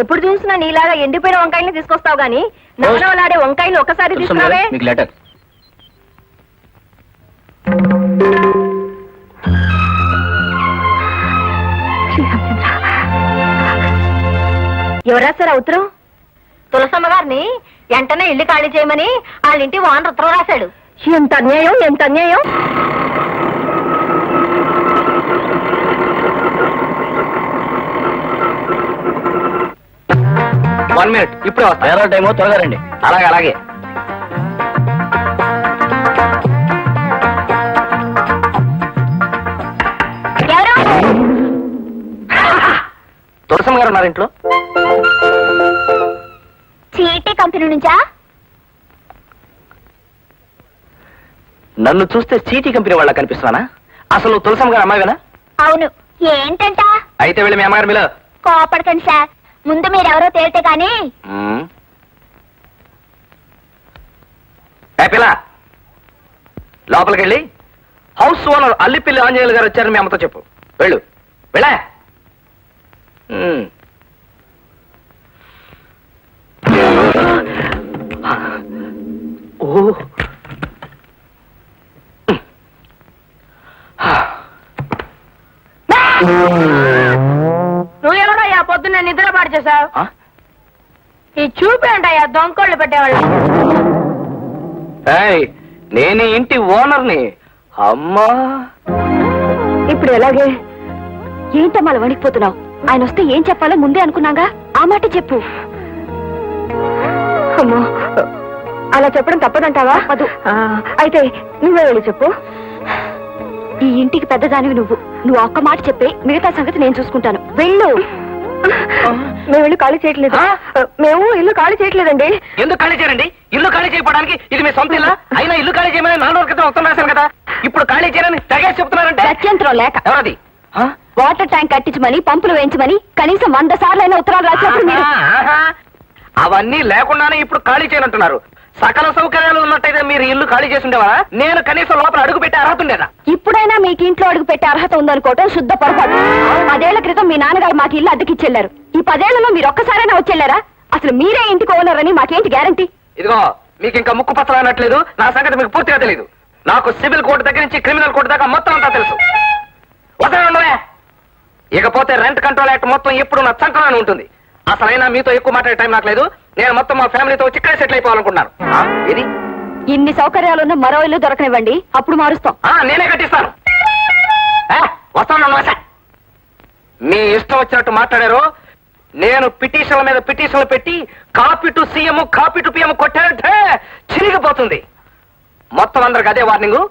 ఎప్పుడు చూసినా నీలాగా ఎండిపోయిన వంకాయలు తీసుకొస్తావు గానీ నవనవలాడే వంకాయలు ఒకసారి తీసుకురావే. మీకు లెటర్. ఎవరు రాశారా ఉత్తరం? తులసమ్మ గారిని వెంటనే ఇల్లు ఖాళీ చేయమని వాళ్ళ ఇంటి ఓనర్ ఉత్తరం రాశాడు. ఎంత అన్యాయం, ఎంత అన్యాయం! వన్ మినిట్, ఇప్పుడు వేరే టైమో త్వరగా రండి. అలాగే అలాగే. తులసమ్మ గారు ఉన్నారు ఇంట్లో. చీటీ కంపెనీ నుంచా? నన్ను చూస్తే చీటీ కంపెనీ వాళ్ళ కనిపిస్తున్నానా? అసలు తులసమ్మ గారు అమ్మాయినా? అవును. ఏంటంట? అయితే వెళ్ళి మీ అమ్మగారు మీలో. కోపడకండి సార్, ముందు మీరెవరో తేలితే కానీ. పిల్ల లోపలికి వెళ్ళి హౌస్ ఓనర్ అల్లిపిల్లి ఆంజనేయులు గారు వచ్చారని మీ అమ్మతో చెప్పు. వెళ్ళు వెళ్ళా. ఓ నువ్వు ఎవరయ్యా పొద్దున్న నిద్ర పాడు చేసావు? ఈ చూపేంటయ్యా దొంగకోళ్ళు పెట్టేవాళ్ళు. నేనే ఇంటి ఓనర్ని. అమ్మా ఇప్పుడు ఎలాగే? ఏంటమ్మా అలా వణికిపోతున్నావు? ఆయన వస్తే ఏం చెప్పాలో ముందే అనుకున్నాగా, ఆ మాట చెప్పు. అమ్మో, అలా చెప్పడం తప్పదంటావా? అదు అయితే నువ్వే వెళ్ళి చెప్పు. ఈ ఇంటికి పెద్దదానివి నువ్వు ఒక్క మాట చెప్పే, మిగతా సంగతి నేను చూసుకుంటాను. వెళ్ళు. మేము ఇల్లు ఖాళీ చేయట్లేదు. మేము ఇల్లు ఖాళీ చేయట్లేదండి. ఎందుకు ఖాళీ చేయరండి? ఇల్లు ఖాళీ చేయడానికి ఇది మీ సొంత ఇల్లా? అయినా ఇల్లు ఖాళీ చేయమని 4 రోజుల క్రితం ఉత్తరం రాశాను కదా. ఇప్పుడు ఖాళీ చేయరని తెగేసి చెప్తున్నారంటే సత్యంత్రం లేక. ఎవరది? వాటర్ ట్యాంక్ కట్టించమని, పంపులు వేయించమని కనీసం 100 సార్లైనా ఉత్తరాలు రాసినప్పుడు అవన్నీ లేకుండానే ఇప్పుడు ఖాళీ చేయనంటున్నారు. సకల సౌకర్యాలు ఉన్నట్టయితే మీరు ఇల్లు ఖాళీ చేసి ఉండేవారా? నేను కనీసం లోపల అడుగు పెట్టే అర్హత ఉండేదా? ఇప్పుడైనా మీకు ఇంట్లో అడుగు పెట్టే అర్హత ఉందనుకోవటం శుద్ధ పొరపాటు. 10 ఏళ్ల క్రితం మీ నాన్నగారు మాకు ఇల్లు అద్దెకిచ్చెళ్లారు. ఈ 10 ఏళ్లలో మీరు ఒక్కసారైనా వచ్చేళ్లారా? అసలు మీరే ఇంటికి ఓనర్ అని మాకేంటి గ్యారంటీ? ఇదిగో, మీకు ఇంకా ముక్కు పచ్చలు అనట్లేదు. నా సంగతి మీకు పూర్తిగా తెలియదు. నాకు సివిల్ కోర్టు దగ్గర నుంచి క్రిమినల్ కోర్టు దాకా మొత్తం అంతా తెలుసు. వదలండి. ఇకపోతే రెంట్ కంట్రోల్ యాక్ట్ మొత్తం ఎప్పుడు నా చంకలోనే ఉంటుంది. అసలైనా మీతో ఎక్కువ మాట్లాడే టైం నాకు లేదు. నేను మొత్తం మా ఫ్యామిలీతో చిక్కడే సెటిల్ అయిపోవాలనుకుంటున్నాను. ఇది ఇన్ని సౌకర్యాలున్న మరో ఇల్లు దొరకనివ్వండి, అప్పుడు మారుస్తాం. నేనే కట్టిస్తాను. వస్తాను. మీ ఇష్టం వచ్చినట్టు మాట్లాడారు. నేను పిటిషన్ల మీద పిటిషన్లు పెట్టి copy to CM copy to PM కొట్టానంటే చిరిగిపోతుంది. మొత్తం అందరికి అదే వార్నింగు.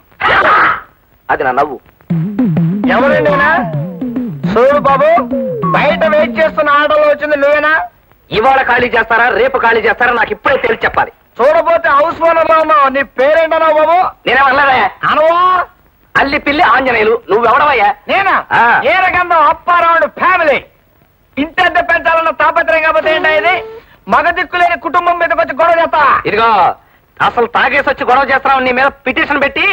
అది నా నవ్వు. ఎవరండి? చూడు బాబు, బయట వెయిట్ చేస్తున్న ఆటోలో వచ్చింది నువ్వేనా? ఇవాళ ఖాళీ చేస్తారా, రేపు ఖాళీ చేస్తారా? నాకు ఇప్పుడే తెలిసి చెప్పాలి. చూడబోతే హౌస్ ఓనర్ లో ఉన్నావు. నీ పేరేంటన్నావు బాబు? నేనేమన్నారా? అనవా? అల్లిపిల్లి ఆంజనేయులు. నువ్వెవడవయ్యా? నేనా? ఏ రకంగా అప్పారావుండ్ ఫ్యామిలీ. ఇంటద్దె పెంచాలన్న తాపత్రయం కాకపోతే ఏంటా ఇది? మగ దిక్కులేని కుటుంబం మీదకి వచ్చి గొడవ చేస్తా. ఇదిగో, అసలు తాగేసి వచ్చి గొడవ చేస్తున్నావు. నీ మీద పిటిషన్ పెట్టి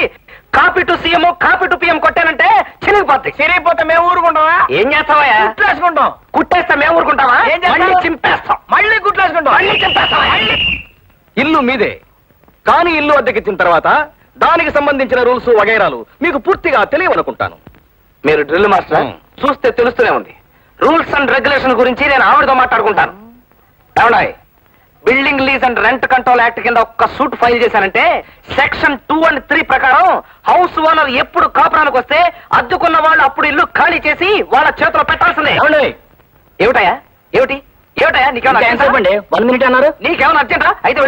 copy to CM copy to PM కొట్టానంటే చిరిగిపోతాయి. చిరిగిపోతే మేము ఊరుకుంటావా? ఏం చేస్తావా? కుట్లేసుకుంటాం. కుట్టేస్తా మేము ఊరుకుంటావా? ఏం చేస్తావు? చింపేస్తాం. మళ్ళీ కుట్లేసుకుంటాం. మళ్ళీ చింపేస్తావా? ఇల్లు మీదే, కానీ ఇల్లు అద్దెకిచ్చిన తర్వాత దానికి సంబంధించిన రూల్స్ వగైరాలు మీకు పూర్తిగా తెలియవనుకుంటాను. మీరు డ్రిల్ మాస్టర్, చూస్తే తెలుస్తూనే ఉంది. రూల్స్ అండ్ రెగ్యులేషన్ గురించి నేను ఆవిడతో మాట్లాడుకుంటాను. ఏమన్నాయి? Building lease and rent control act కింద ఒక్క సూట్ ఫైల్ చేశానంటే సెక్షన్ 2 and 3 ప్రకారం హౌస్ ఓనర్ ఎప్పుడు కాపురానికి వస్తే అద్దుకున్న వాళ్ళు అప్పుడు ఇల్లు ఖాళీ చేసి వాళ్ళ చేతిలో పెట్టాల్సిందే. ఏమిటయా? ఏమిటయా నీకేమన్నా 1 minute అన్నారు? నీకేమన్నా అర్జెంటా? అయితే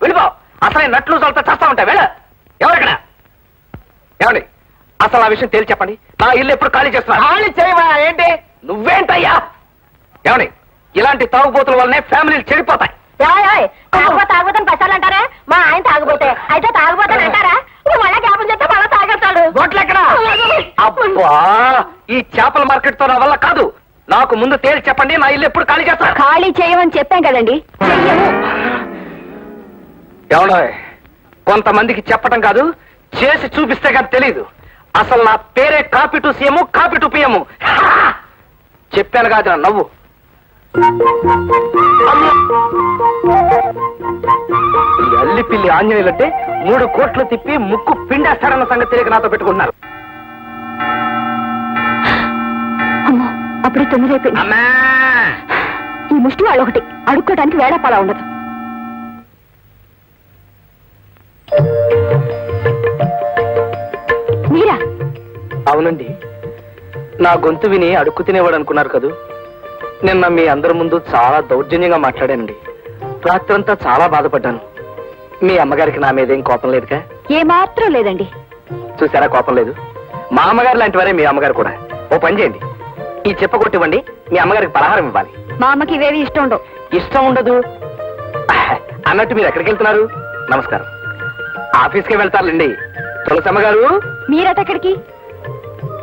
వెళ్ళిపో. అసలే నట్లు చల్తా చేస్తా ఉంటా. ఎవరిక్కడ? ఏమండి, అసలు ఆ విషయం తేల్చి చెప్పండి. నా ఇల్లు ఎప్పుడు ఖాళీ చేస్తున్నా? ఖాళీ చేయవా? ఏంటి నువ్వేంటయ్యా? ఏమండి, ఇలాంటి తాగుబోతుల వల్లనే ఫ్యామిలీలు చెడిపోతాయి. తాగుబోతాను పట్టాలంటారా? మా ఆయన తాగుబోతే అయితే తాగుబోతాను అంటారా? మళ్ళా జ్ఞాపం చేస్తే మళ్ళా తాగేస్తాడు. బొట్లెక్కడ? అబ్బా, ఈ చేపల మార్కెట్ తో నా వల్ల కాదు. నాకు ముందు తేల్చి చెప్పండి, నా ఇల్లు ఎప్పుడు ఖాళీ చేస్తా? ఖాళీ చేయమని చెప్పాం కదండి. ఏమన్నా, కొంతమందికి చెప్పటం కాదు, చేసి చూపిస్తే కానీ తెలీదు. అసలు నా పేరే copy to CM copy to PM. చెప్పాను కాదు నా నవ్వు. ఈ అల్లి పిల్లి ఆంజనేయులంటే 3 కోట్లు తిప్పి ముక్కు పిండేస్తాడన్న సంగతి తెలియక నాతో పెట్టుకుంటున్నారు. అమ్మో అప్పుడే 9 అయిపోయింది. అమ్మా ఈ ముష్టి వాళ్ళు ఒకటి అడుక్కోవడానికి వేళాపాలా ఉండదు. మీరా? అవునండి, నా గొంతు విని అడుక్కు తినేవాడు అనుకున్నారు కదూ. నిన్న మీ అందరి ముందు చాలా దౌర్జన్యంగా మాట్లాడానండి. రాత్రంతా చాలా బాధపడ్డాను. మీ అమ్మగారికి నా మీద ఏం కోపం లేదుగా? ఏమాత్రం లేదండి. చూసారా, కోపం లేదు. మా అమ్మగారు లాంటి వారే మీ అమ్మగారు కూడా. ఓ పని చేయండి, ఈ చెప్ప కొట్టివ్వండి, మీ అమ్మగారికి పలహారం ఇవ్వాలి. మా అమ్మకి ఇవేవి ఇష్టం ఉండవు. ఇష్టం ఉండదు అన్నట్టు మీరు ఎక్కడికి వెళ్తున్నారు? నమస్కారం. ఆఫీస్కే వెళ్తారులేండి. తులసమ్మ గారు, మీరటెక్కడికి?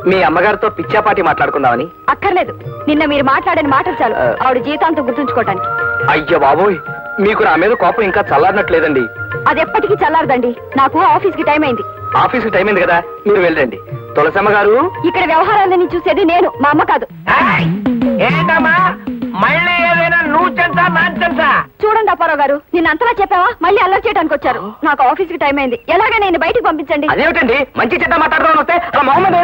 మీ అమ్మగారితో పిచ్చాపాటి మాట్లాడుకుందామని. అక్కర్లేదు, నిన్న మీరు మాట్లాడిన మాటలు చాలు ఆవిడ జీవితాంతం గుర్తుంచుకోవటానికి. అయ్యో బాబోయ్, మీకు నా మీద కోపం ఇంకా చల్లారినట్లేదండి. అది ఎప్పటికీ చల్లారదండి. నాకు ఆఫీస్కి టైం అయింది. ఆఫీస్కి టైం అయింది కదా, మీరు వెళ్ళండి. తులసమ్మ గారు, ఇక్కడ వ్యవహారాలన్నీ చూసేది నేను, మా అమ్మ కాదు. ఏంటమ్మా మళ్ళీ ఏదైనా నువ్వు చెంచా నాంచా? చూడండి అప్పారావు గారు, నిన్న అంతలా చెప్పావా? మళ్ళీ అల్లరి చేయడానికి వచ్చారు. నాకు ఆఫీస్కి టైం అయింది. ఎలాగ నేను బయటికి పంపించండి. అదేమిటండి మంచి చెడ్డ మాట్లాడదాం వస్తే అలా మొహమ్మద్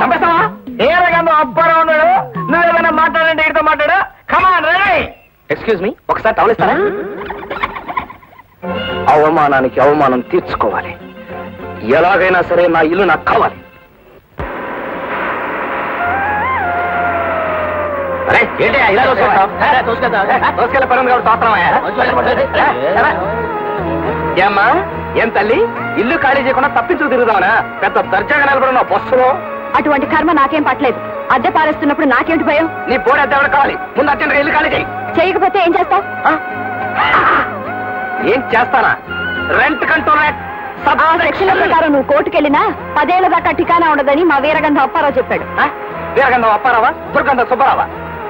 చంపేస్తావా? ఏ రకంగా అప్పారావు ఉన్నాడు? నువ్వేమైనా మాట్లాడండి, ఇడితో మాట్లాడు. Come on ready. ఎక్స్క్యూజ్ మీ, ఒకసారి టవలిస్తారా? అవమానానికి అవమానం తీర్చుకోవాలి. ఎలాగైనా సరే నా ఇల్లు నాకు కావాలి. అరే ఏంటి ఇలా దోసుకెళ్ళ పని ఏమ్మా, ఏం తల్లి, ఇల్లు ఖాళీ చేయకుండా తప్పించు తిరుగుదామనా? పెద్ద దర్జాగా నిలబడిన బస్సులో. అటువంటి కర్మ నాకేం పట్టలేదు. అద్దె పారేస్తున్నప్పుడు నాకేంటి భయం? నీ పోటీ అద్దె ఎవరు కావాలి? ముందు అర్జెంట్గా ఇల్లు ఖాళీ చేయి. చేయకపోతే ఏం చేస్తావు? ఏం చేస్తానా? రెంట్ కంట్రోల్ యాక్ట్ ఆ సెక్షన్ల ప్రకారం నువ్వు కోర్టుకెళ్ళినా 10 ఏళ్ల దాకా ఠికానా ఉండదని మా వీరగంధ అప్పారావు చెప్పాడు. వీరగంధం అప్పారావా, దుర్గంధం సుబ్బారావా?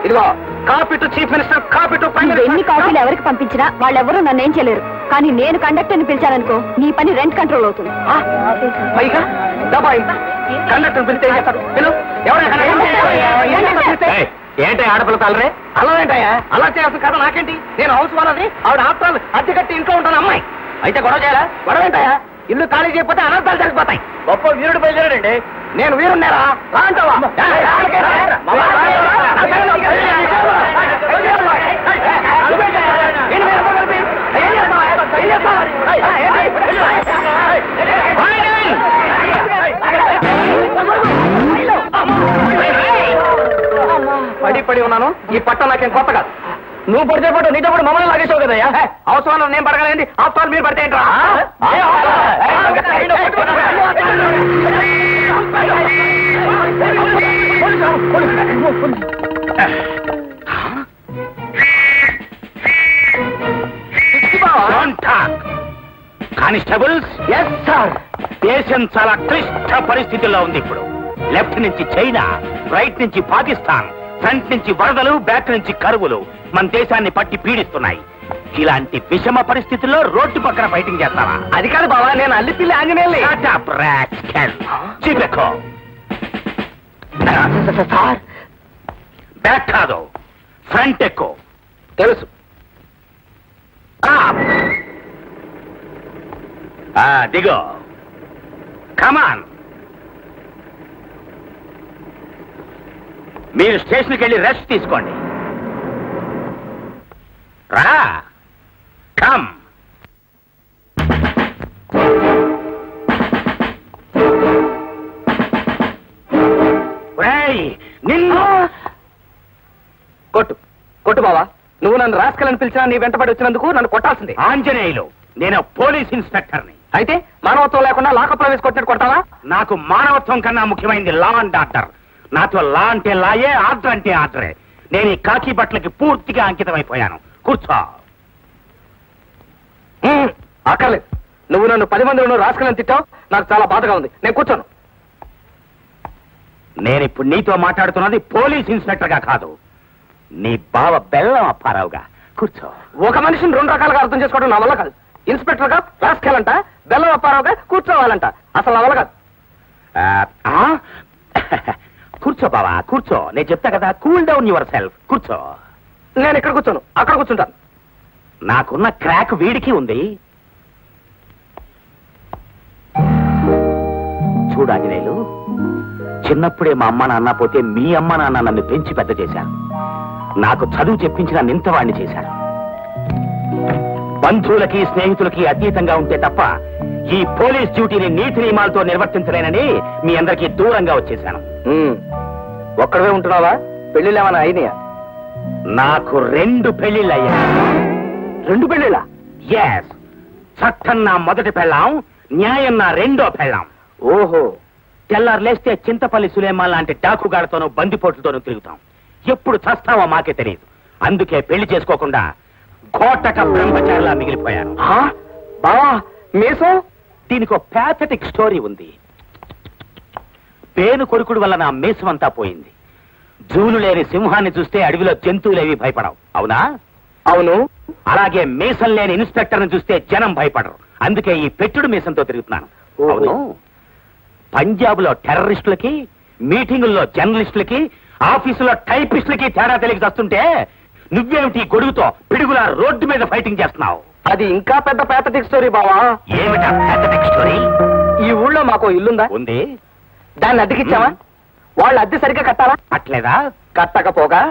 ఇదిగో, copy to chief minister, copy to prime నువ్వు ఎన్ని మినిస్టర్. కాపీలు ఎవరికి పంపించినా వాళ్ళెవరూ నన్నేం చేయలేరు. కానీ నేను కండక్టర్ని పిలిచాననుకో, నీ పని రెంట్ కంట్రోల్ అవుతుంది. ఆ? పైగా దబాయింపు. కండక్టర్ పిలిస్తే ఏం చేస్తాడు? పిలు. ఎవరైనా ఏంటి ఆడపిల్ల తాలరే? అలా ఏంటయ్యా? అలా చేయాల్సిన కదా నాకేంటి? నేను హౌస్ వాళ్ళది, ఆవిడ ఆఫ్టర్ అద్దె కట్టి ఇంట్లో ఉంటాను అమ్మాయి. అయితే గొడవ చేయాలా? గొడవ ఏంటయ్యా? ఇల్లు ఖాళీ చేయకపోతే అనర్థాలు జరిగిపోతాయి. గొప్ప వీరుడు బయలుదేరాడండి. నేను వీరున్నారా? రా అంటావా? పడి పడి ఉన్నాను. ఈ పట్ట నాకేం కొత్త కాదు. నువ్వు పడితే పట్టు, నీతో పాటు మమ్మల్ని లాగేసావు కదయ్యా. అవసరం నేను పడగలండి, అవసరాలు మీరు పడితే ఏంట్రా? Constables, yes sir. దేశం చాలా క్లిష్ట పరిస్థితుల్లో ఉంది ఇప్పుడు. లెఫ్ట్ నుంచి చైనా, రైట్ నుంచి పాకిస్తాన్, ఫ్రంట్ నుంచి వరదలు, బ్యాక్ నుంచి కరువులు మన దేశాన్ని పట్టి పీడిస్తున్నాయి. ఇలాంటి విషమ పరిస్థితుల్లో రోడ్డు పక్కన ఫైటింగ్ చేస్తావా? అది కాదు బావా, నేను అల్లిపిల్లి ఆంజనేయుల్ని. చెప్పెక్కో. సార్ బ్యాక్ కాదు, ఫ్రంట్ ఎక్కువ. తెలుసు. దిగో. కమాన్. మీరు స్టేషన్కి వెళ్ళి రెస్ట్ తీసుకోండి. రా. కమ్. నిన్ను కొట్టు కొట్టు బావా. నువ్వు నన్ను రాసుకెళ్ళని పిలిచినా నీ వెంటబడి వచ్చినందుకు నన్ను కొట్టాల్సిందే. ఆంజనేయులు, నేను పోలీస్ ఇన్స్పెక్టర్ని. అయితే మానవత్వం లేకుండా లాకప్లో వేసి కొట్టినట్టు కొట్టావా? నాకు మానవత్వం కన్నా ముఖ్యమైనది లా అండ్ ఆర్డర్. నాతో లా అంటే లాయే, ఆర్డర్ అంటే ఆర్డరే. నేను ఈ కాకి బట్టలకి పూర్తిగా అంకితం అయిపోయాను. కూర్చో. అక్కర్లేదు. నువ్వు నన్ను 10 మందిలో రాసుకెళ్ళని తిట్టావు, నాకు చాలా బాధగా ఉంది. నేను కూర్చోను. నేను ఇప్పుడు నీతో మాట్లాడుతున్నది పోలీస్ ఇన్స్పెక్టర్ గా కాదు, నీ బావ బెల్లం అప్పారావుగా. కూర్చో. ఒక మనిషిని 2 రకాలుగా అర్థం చేసుకోవడం నా వల్ల కాదు. ఇన్స్పెక్టర్ గా రాసుకెళ్ళంట, బెల్లం అప్పారావుగా కూర్చోవాలంట. అసలు నా వల్ల కాదు. కూర్చో బావా కూర్చో, నేను చెప్తా కదా, కూల్ డౌన్ యువర్ సెల్ఫ్, కూర్చో. నేను ఇక్కడ కూర్చోను, అక్కడ కూర్చుంటాను. నాకున్న క్రాక్ వీడికి ఉంది. చూడు ఆంజనేయులు, చిన్నప్పుడే మా అమ్మ నాన్న పోతే మీ అమ్మ నాన్న నన్ను పెంచి పెద్ద చేశారు. నాకు చదువు చెప్పించిన నింతవాణ్ణి చేశారు. బంధువులకి స్నేహితులకి అతీతంగా ఉంటే తప్ప ఈ పోలీస్ డ్యూటీని నీతి నియమాలతో నిర్వర్తించలేనని మీ అందరికీ దూరంగా వచ్చేశాను. ఒక్కడవే ఉంటున్నావా? పెళ్లిళ్ళు ఏమైనా అయినాయా? నాకు 2 పెళ్లిళ్ళయ్యాయి. 2 పెళ్లిళ్ళా? ఎస్. చట్టం నా మొదటి పెళ్ళాం, న్యాయం నా రెండో పెళ్ళాం. ఓహో. తెల్లారు లేస్తే చింతపల్లి సులేమాన్ లాంటి డాకుగాడతోనూ బందిపోట్లతోనూ తిరుగుతాం. ఎప్పుడు చస్తావో మాకే తెలియదు. అందుకే పెళ్లి చేసుకోకుండా ఘోటక బ్రహ్మచారిలా మిగిలిపోయాను. బావా మీసం? దీనికి ఒక ప్యాథటిక్ స్టోరీ ఉంది. పేను కొడుకుడు వల్ల నా మీసం అంతా పోయింది. జూలు లేని సింహాన్ని చూస్తే అడవిలో జంతువులేవి భయపడవు, అవునా? అవును. అలాగే మీసం లేని ఇన్స్పెక్టర్ని చూస్తే జనం భయపడరు. అందుకే ఈ పెట్టుడు మీసంతో తిరుగుతున్నాను. ఓహో. అవును. పంజాబ్ లో టెర్రరిస్టులకి, మీటింగుల్లో జర్నలిస్టులకి, ఆఫీసులో టైపిస్టులకి తేడా తెలియక వస్తుంటే నువ్వేమిటి గొడుగుతో పిడుగులా రోడ్డు మీద ఫైటింగ్ చేస్తున్నావు? అది ఇంకా పెద్ద ప్యాథటిక్ స్టోరీ బావా. ఏమిటా ప్యాథటిక్ స్టోరీ? ఈ ఊళ్ళో మాకు ఇల్లుందా? ఉంది. దాన్ని అద్దెకిచ్చావా? వాళ్ళు అద్దె సరిగ్గా కట్టాలా? అట్లేదా? కట్టకపోగా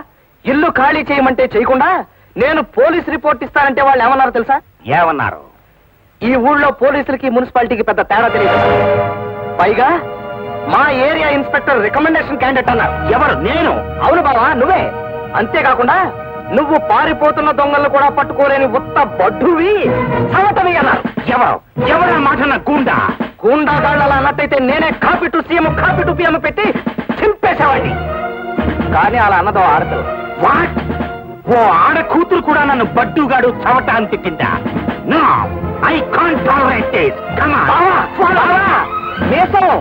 ఇల్లు ఖాళీ చేయమంటే చేయకుండా నేను పోలీస్ రిపోర్ట్ ఇస్తానంటే వాళ్ళు ఏమన్నారు తెలుసా? ఏమన్నారు? ఈ ఊళ్ళో పోలీసులకి మున్సిపాలిటీకి పెద్ద తేడా తెలియదు, పైగా మా ఏరియా ఇన్స్పెక్టర్ రికమెండేషన్ క్యాండిడేట్ అన్నారు. ఎవరు? నేను? అవును బావా, నువ్వే. అంతేకాకుండా నువ్వు పారిపోతున్న దొంగలను కూడా పట్టుకోలేని ఉత్త బడ్డువి, సవటవి అన్నారు. ఎవరు? ఎవరు ఆ మాట? నా గూండా గూండాగాళ్ళ అన్నట్టయితే నేనే copy to CM copy to PM పెట్టి చింపేసేవాడిని. కానీ అలా అన్నదో ఆడదు. వాట్? ఓ ఆడ కూతురు కూడా నన్ను బడ్డుగాడు చవట అని తిట్టిందా? No, I can't tolerate this. Come on.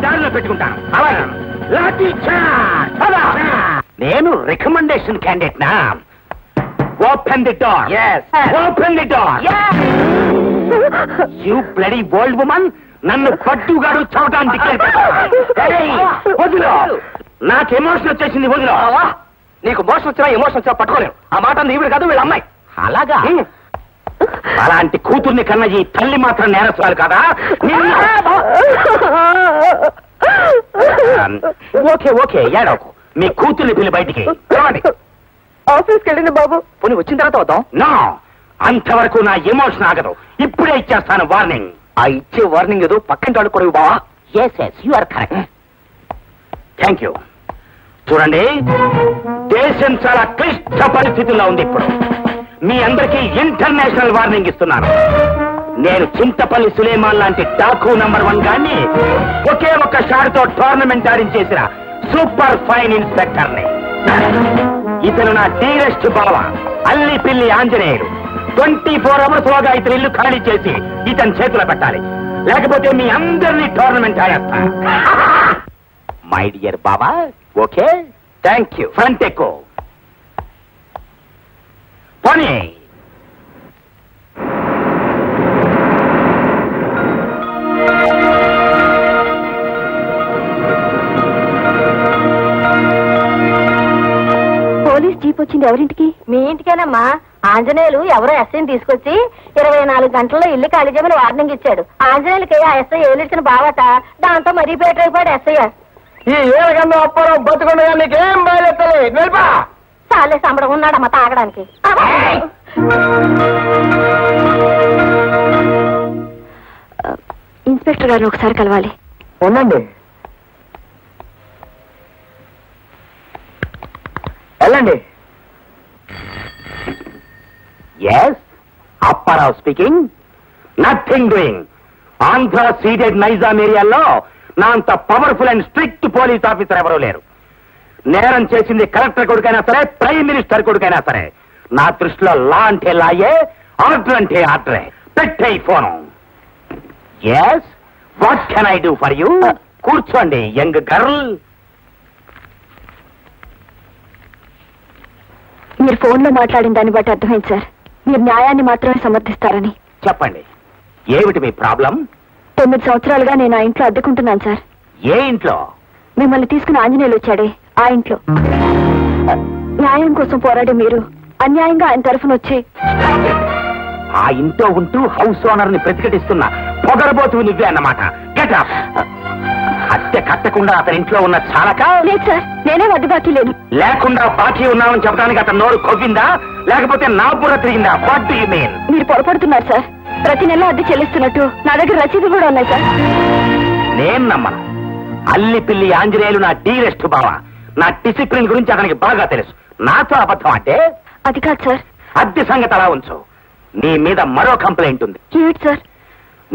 దారిలో పెట్టుకుంటాను. అలాగే. లాఠీ చార్జ్. నేను రికమెండేషన్ క్యాండిడేట్ నా? Open the door. Yes. Open the door. You bloody old woman, నన్ను పట్టుగాడు చవటాన్ని డిక్లేర్ వదిలో. నాకు ఎమోషన్ వచ్చేసింది, వదిలో. బావా, నీకు మోషన్ వచ్చినా ఎమోషన్ వచ్చినా పట్టుకోలేవు. ఆ మాట ఈవిడ కాదు, వీళ్ళ అమ్మాయి. అలాగా? అలాంటి కూతుర్ని కన్నా ఈ తల్లి మాత్రం నేరస్తురాలు కదా? ఓకే ఓకే, ఏడవకు. మీ కూతుర్ని పిల్లి బయటికి ఆఫీస్కి వెళ్ళింది బాబు. పోనీ వచ్చిన తర్వాత వద్దాం. నో, అంతవరకు నా ఎమోషన్ ఆగదు. ఇప్పుడే ఇచ్చేస్తాను వార్నింగ్. ఆ ఇచ్చే వార్నింగ్ ఏదో పక్కింటి వాళ్ళు కూడా బావా. Yes yes, you are correct. Thank you. చూడండి, దేశం చాలా క్లిష్ట పరిస్థితుల్లో ఉంది ఇప్పుడు. మీ అందరికీ ఇంటర్నేషనల్ వార్నింగ్ ఇస్తున్నాను. నేను చింతపల్లి సులేమాన్ లాంటి డాకు నంబర్ 1 గాన్ని ఒకే ఒక్క షాట్తో టోర్నమెంట్ ఆడించేసిన సూపర్ ఫైన్ ఇన్స్పెక్టర్ని. ఇతను నా డీరెస్ట్ బావ, అల్లి పిల్లి ఆంజనేయులు. 24 అవర్స్ లోగా ఇతని ఇల్లు ఖాళీ చేసి ఇతని చేతిలో పెట్టాలి, లేకపోతే మీ అందరినీ టోర్నమెంట్ ఆడేస్తా. My dear baba, okay? Thank you. Front ఎక్కువ పోనీ. పోలీస్ జీప్ వచ్చింది. ఎవరింటికి? మీ ఇంటికేనమ్మా. ఆంజనేయులు ఎవరో ఎస్ఐని తీసుకొచ్చి 24 గంటల్లో ఇల్లు ఖాళీ చేయమని వార్నింగ్ ఇచ్చాడు. ఆంజనేయులకి ఆ ఎస్ఐ ఏలిచ్చిన బావట, దాంతో మరీ బయట అయిపోయాడు ఎస్ఐ. ఈ ఏళ్ళకన్నా అప్పారావు బతుకుండగా నీకేం బయలుదేరలే. వెళ్ళిపా. చాలే సంబడం ఉన్నాడమ్మా తాగడానికి. ఇన్స్పెక్టర్ గారిని ఒకసారి కలవాలి. ఉండండి, వెళ్ళండి. Yes, Apparao speaking. Nothing doing. Andhra Ceded Nizam ఏరియాలో నా అంత powerful and strict police officer ఎవరూ లేరు. నేరం చేసింది కలెక్టర్ కొడుకైనా సరే, ప్రైమ్ మినిస్టర్ కొడుకైనా సరే, నా దృష్టిలో లా అంటే లాయే, ఆర్డర్ అంటే ఆర్డరే. పెట్టే phone. Yes, what can I do for you? కూర్చోండి యంగ్ గర్ల్. మీరు ఫోన్లో మాట్లాడిన దాన్ని బట్టి అర్థమైంది సార్, మీరు న్యాయాన్ని మాత్రమే సమర్థిస్తారని. చెప్పండి, ఏమిటి మీ ప్రాబ్లం? 9 సంవత్సరాలుగా నేను ఆ ఇంట్లో అద్దెకుంటున్నాను సార్. ఏ ఇంట్లో? మిమ్మల్ని తీసుకుని ఆంజనేయులు వచ్చాడే, ఆ ఇంట్లో న్యాయం కోసం పోరాడే మీరు అన్యాయంగా ఆయన తరఫున వచ్చి ఆ ఇంట్లో ఉంటూ హౌస్ ఓనర్ ని ప్రతిఘటిస్తున్న పొగరబోతు నువ్వే అన్నమాట. Get up. అద్దె కట్టకుండా అతని ఇంట్లో ఉన్న చాలక లేదు సార్, నేనే వడ్డీ బాకీ లేను. లేకుండా బాకీ ఉన్నామని చెప్పడానికి అతను నోరు కొవ్విందా లేకపోతే నా బుర్ర తిరిగిందా? What do you mean? మీరు పొరపడుతున్నారు సార్. ప్రతి నెల అద్దె చెల్లిస్తున్నట్టు నా దగ్గర రసీదులు కూడా ఉన్నాయి సార్. నేను నమ్మను. అల్లి పిల్లి ఆంజనేయులు నా డీరెస్ట్ బావ. నా డిసిప్లిన్ గురించి అతనికి బాగా తెలుసు. నాతో అబద్ధం అంటే అది కాదు సార్. అద్దె సంగతి అలా ఉంచు. నీ మీద మరో కంప్లైంట్ ఉంది. ఏమిటి సార్?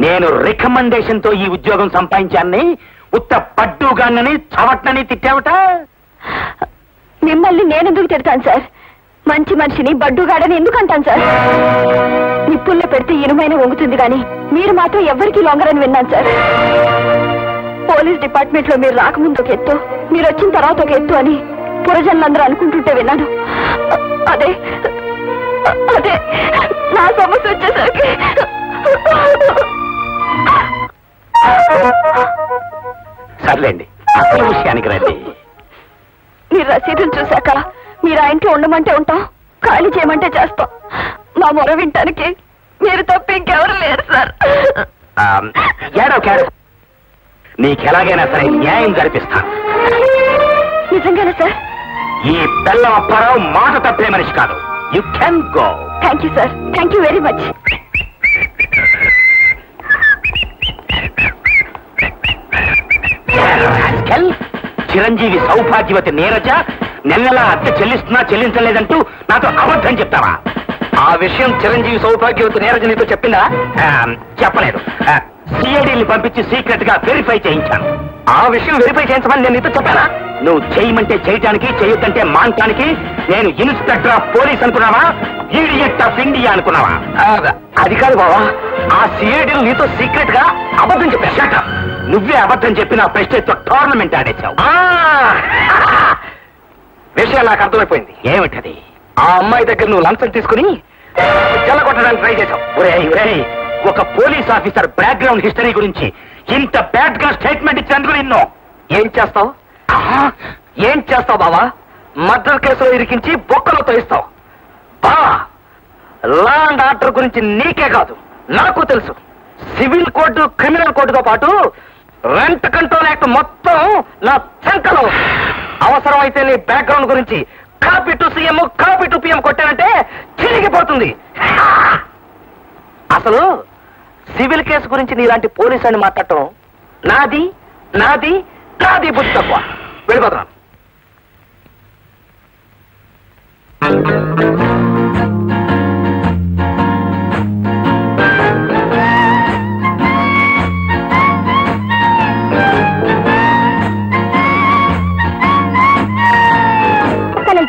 నేను రికమెండేషన్ తో ఈ ఉద్యోగం సంపాదించాన్ని ఉత్త పడ్డుగానని చవట్నని తిట్టావట. మిమ్మల్ని నేనెందుకు తిడతాను సార్? మంచి మనిషిని బడ్డుగాడని ఎందుకు అంటాను సార్? నిప్పుల్లో పెడితే ఇనుమైన వంగుతుంది కానీ మీరు మాత్రం ఎవ్వరికీ లొంగరని విన్నాను సార్. పోలీస్ డిపార్ట్మెంట్ లో మీరు రాకముందు ఒక ఎత్తు, మీరు వచ్చిన తర్వాత ఒక ఎత్తు అని పురజనులందరూ అనుకుంటుంటే విన్నాను. అదే అదే నా సమస్య వచ్చేసరికి సర్లేండి, అసలు విషయానికి రండి. మీరు రసీదులు చూశాక మీరు ఆ ఇంట్లో ఉండమంటే ఉంటాం, ఖాళీ చేయమంటే చేస్తాం. మా మొర వింటానికి మీరు తప్ప ఇంకెవరు లేరు సార్. ఏడో నీకెలాగైనా సరే న్యాయం జరిపిస్తాను. నిజంగానే సార్? ఈ బెల్లం అప్పారావు మాట తప్పే మనిషి కాదు. You can go. Thank you sir, thank you very much. చిరంజీవి సౌభాగ్యవతి నీరజ నెలలా అద్దె చెల్లిస్తున్నా చెల్లించలేదంటూ నాతో అబద్ధం చెప్తావా? ఆ విషయం చిరంజీవి సౌభాగ్యవతి నీరజ నీతో చెప్పిందా? చెప్పలేదు. సిఐడిని పంపించి సీక్రెట్ గా వెరిఫై చేయించాను. ఆ విషయం వెరిఫై చేయించమని నేను నీతో చెప్పానా? నువ్వు చేయమంటే చేయటానికి, చేయొద్దంటే మానటానికి నేను ఇన్స్పెక్టర్ ఆఫ్ పోలీస్ అనుకున్నావా? ఈడియట్ ఆఫ్ ఇండియా అనుకున్నావా? అది కాదు బావా, ఆ సిఐడి నీతో సీక్రెట్ గా అబద్ధం చెప్పా. నువ్వే అబద్ధం చెప్పి నా ప్రెస్టేజ్ తో టోర్నమెంట్ ఆడేశావు. విషయం నాకు అర్థమైపోయింది. ఏమిటది? ఆ అమ్మాయి దగ్గర నువ్వు లంచం తీసుకుని జల్లగొట్టడానికి ట్రై చేశావు. ఒరేయ్, ఒక పోలీస్ ఆఫీసర్ బ్యాక్గ్రౌండ్ హిస్టరీ గురించి ఇంత బ్యాడ్ గా స్టేట్మెంట్ ఇచ్చినందుకు నిన్ను ఏం చేస్తావు? ఏం చేస్తావు బావా? మర్డర్ కేసులో ఇరికించి బొక్కలో తోయిస్తావు. బావా, లా అండ్ ఆర్డర్ గురించి నీకే కాదు నాకు తెలుసు. సివిల్ కోర్టు, క్రిమినల్ కోర్టుతో పాటు రెంట్ కంట్రోల్ యాక్ట్ మొత్తం నా చంకలో. అవసరమైతే నీ బ్యాక్గ్రౌండ్ గురించి copy to CM, copy to PM కొట్టానంటే తిరిగిపోతుంది. అసలు సివిల్ కేసు గురించి నీలాంటి పోలీసు అని మాట్లాడటం నాది నాది నాది బుద్ధి తక్కువ. వెళ్ళిపోతున్నాను.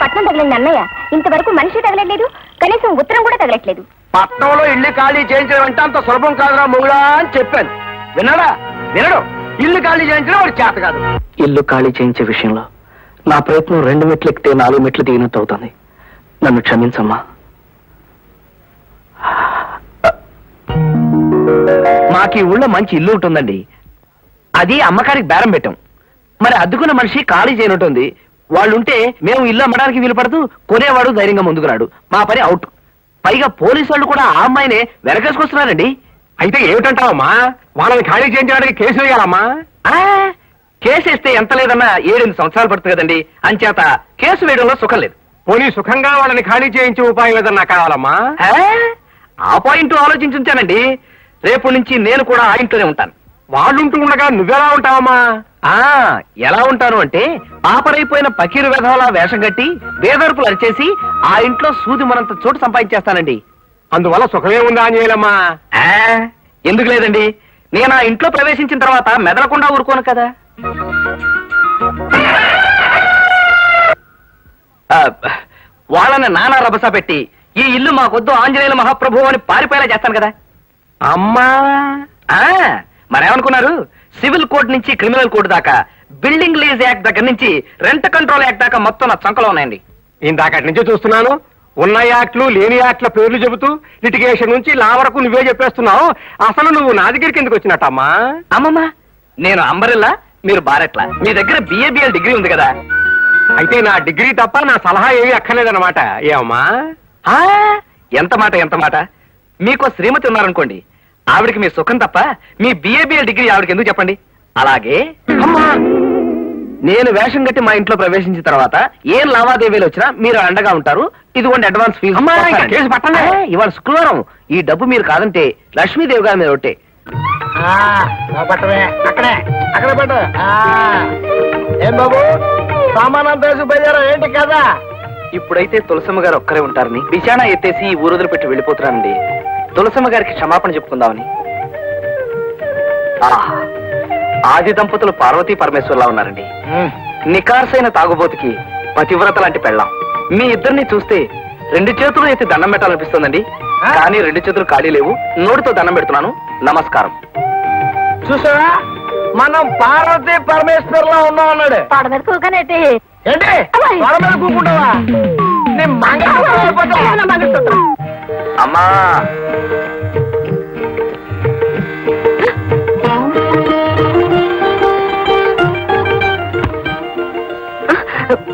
పట్నం తగిలింది అన్నయ్య. ఇంతవరకు మనిషి తగలట్లేదు, కనీసం ఉత్తరం కూడా తగలట్లేదు. పట్నంలో ఇల్లు ఖాళీ చేయించడం అంటే అంత సులభం కాదురా మొగుడా అని చెప్పాను. విన్నాడా? వినడు. ఇల్లు ఖాళీ చేయించడం వాడు చేత కాదు. ఇల్లు ఖాళీ చేయించే విషయంలో నా ప్రయత్నం 2 మెట్లు ఎక్కితే 4 మెట్లు దిగినట్టు అవుతుంది. నన్ను క్షమించమ్మా. మాకు ఈ ఊళ్ళో మంచి ఇల్లు ఉంటుందండి. అది అమ్మకానికి బేరం పెట్టాం. మరి అద్దుకున్న మనిషి ఖాళీ చేయనుంటుంది. వాళ్ళుంటే మేము ఇల్లు అమ్మడానికి వీలు పడదు, కొనేవాడు ధైర్యంగా ముందుకు రాడు. మా పని అవుట్. పైగా పోలీసు వాళ్ళు కూడా ఆ అమ్మాయినే వెనకేసుకొస్తున్నారండి. అయితే ఏమిటంటావమ్మా? వాళ్ళని ఖాళీ చేయించడానికి కేసు వేయాలమ్మా? కేసు వేస్తే ఎంత లేదన్నా 7-8 సంవత్సరాలు పడుతుంది కదండి. అంచేత కేసు వేయడంలో సుఖం లేదు. పోనీ సుఖంగా వాళ్ళని ఖాళీ చేయించే ఉపాయం ఏదన్నా కావాలమ్మా? ఆ పాయింట్ ఆలోచించుంచానండి. రేపు నుంచి నేను కూడా ఆ ఇంట్లోనే ఉంటాను. వాళ్ళుంటూ ఉండగా నువ్వెలా ఉంటావమ్మా? ఎలా ఉంటాను అంటే పాపరైపోయిన పకీరు వెధవలా వేషం కట్టి వేదర్పులు అరిచేసి ఆ ఇంట్లో సూది మనంత చోటు సంపాదించేస్తానండి. అందువల్ల సుఖమే ఉందా అని చేయలమ్మా? ఎందుకు లేదండి, నేను ఆ ఇంట్లో ప్రవేశించిన తర్వాత మెదలకుండా ఊరుకోను కదా. వాళ్ళని నానా రభస పెట్టి ఈ ఇల్లు మాకొద్దు ఆంజనేయుల మహాప్రభు అని పారిపోయేలా చేస్తాను కదా. అమ్మా, మరేమనుకున్నారు? సివిల్ కోడ్ నుంచి క్రిమినల్ కోడ్ దాకా, బిల్డింగ్ లీజ్ యాక్ట్ దగ్గర నుంచి రెంట్ కంట్రోల్ యాక్ట్ దాకా మొత్తం నా చంకలో ఉన్నాయండి. ఇందాకటి నుంచి చూస్తున్నాను. ఉన్న యాక్ట్లు లేని యాక్ట్ల పేర్లు చెబుతూ లిటిగేషన్ నుంచి లా వరకు నువ్వే చెప్పేస్తున్నావు. అసలు నువ్వు నా దగ్గరికి ఎందుకు వచ్చినట్టమ్మా? అమ్మమ్మ, నేను అంబరిల్లా, మీరు బారెట్లా. మీ దగ్గర BA BL డిగ్రీ ఉంది కదా. అయితే నా డిగ్రీ తప్ప నా సలహా ఏమీ అక్కర్లేదన్నమాట. ఏమమ్మా? ఆ, ఎంత మాట ఎంత మాట. మీకు శ్రీమతి ఉన్నారనుకోండి, ఆవిడకి మీ సుఖం తప్ప మీ బిఏబిఎల్ డిగ్రీ ఆవిడకి ఎందుకు చెప్పండి. అలాగే అమ్మా, నేను వేషం కట్టి మా ఇంట్లో ప్రవేశించిన తర్వాత ఏం లావాదేవీలు వచ్చినా మీరు అండగా ఉంటారు. ఇదిగోండి అడ్వాన్స్ ఫీజు. అమ్మా, ఇంకా కేసు పట్టండి. ఇవాళ శుక్రవారం. ఈ డబ్బు మీరు కాదంటే లక్ష్మీదేవి గారి మీద ఒకటే. పట్టమే అక్కడే అక్కడ పెట్టు. ఏం బాబు సామానంతా వేసి బయలుదేరా ఏంటి కదా? ఇప్పుడైతే తులసమ్మ గారు ఒక్కరే ఉంటారని బిచానా ఎత్తేసి ఈ ఊరు వదిలిపెట్టి వెళ్ళిపోతున్నానండి. తులసమ్మ గారికి క్షమాపణ చెప్పుకుందామని. ఆది దంపతులు పార్వతీ పరమేశ్వర్లా ఉన్నారండి. నికార్సైన తాగుబోతుకి పతివ్రత లాంటి పెళ్ళాం. మీ ఇద్దరిని చూస్తే 2 చేతులు ఎత్తి దండం పెట్టాలనిపిస్తుందండి. కానీ 2 చేతులు ఖాళీ లేవు. నోటితో దండం పెడుతున్నాను. నమస్కారం. చూసావా, మనం పార్వతీ పరమేశ్వర్లా ఉన్నాం అన్నాడు. తోడ మీద కూకనేటి ఏంటి తోడ మీద కూకుంటావా? నీ మంగళసూత్రం అమ్మా,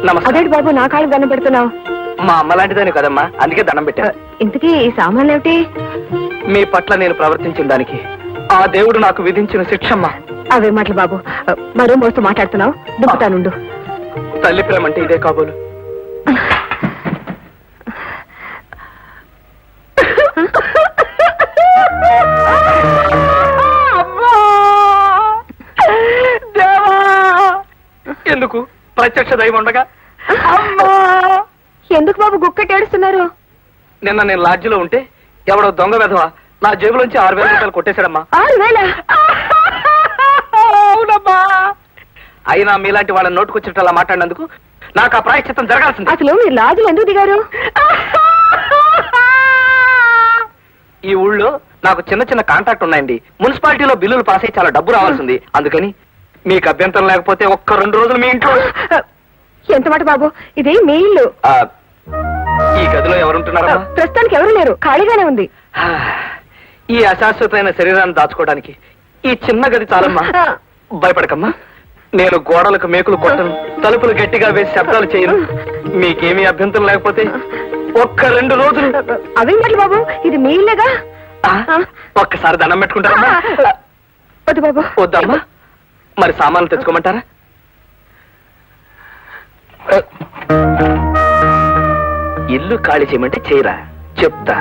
నమస్కారం. అదేంటి బాబు నా కాళ్ళకి దండం పెడుతున్నావు? మా అమ్మ లాంటిదని కదమ్మా, అందుకే దండం పెట్టాను. ఇంతకీ ఈ సామాన్లు ఏమిటి? మీ పట్ల నేను ప్రవర్తించిన దానికి ఆ దేవుడు నాకు విధించిన శిక్షమ్మా. అవే మాటలు బాబు, మరో మోస్తూ మాట్లాడుతున్నావు. దుంపుతానుండు. తల్లి ప్రేమ అంటే ఇదే కాబోలు. ఎందుకు ప్రత్యక్ష దైవం ఉండగా? ఎందుకు బాబు గుక్కటి ఏడుస్తున్నారు? నిన్న నేను లాడ్జిలో ఉంటే ఎవడో దొంగ వెధవ నా జేబులోంచి 6,000 రూపాయలు కొట్టేశాడమ్మా. 6,000? అవునమ్మా. అయినా మీలాంటి వాళ్ళని నోటుకొచ్చినట్టు అలా మాట్లాడినందుకు నాకు ఆ ప్రాయశ్చిత్తం జరగాల్సింది. అసలు మీరు లాజులు ఎందుకు దిగారు? ఈ ఊళ్ళో నాకు చిన్న చిన్న కాంట్రాక్ట్ ఉన్నాయండి. మున్సిపాలిటీలో బిల్లులు పాస్ అయ్యి చాలా డబ్బు రావాల్సింది. అందుకని మీకు అభ్యంతరం లేకపోతే ఒక్క 2 రోజులు మీ ఇంట్లో. ఎంత మాట బాబు, ఇది మీ ఇల్లు. ఈ గదిలో ఎవరుంటున్నారమ్మా? ప్రస్తుతానికి ఎవరు లేరు, ఖాళీగానే ఉంది. ఈ అశాశ్వతమైన శరీరాన్ని దాచుకోవడానికి ఈ చిన్న గది చాలమ్మా. భయపడకమ్మా, నేను గోడలకు మేకులు కొట్టను, తలుపులు గట్టిగా వేసి శబ్దాలు చేయను. మీకేమీ అభ్యంతరం లేకపోతే ఒక్క 2 రోజులు. అవే మాటలు బాబు, ఇది మీ ఇల్లేగా. ఒక్కసారి దండం పెట్టుకుంటారమ్మా. వద్దు బాబు. వద్దమ్మా, మరి సామాన్లు తెచ్చుకోమంటారా? ఇల్లు ఖాళీ చేయమంటే చేయరా? చెప్తా.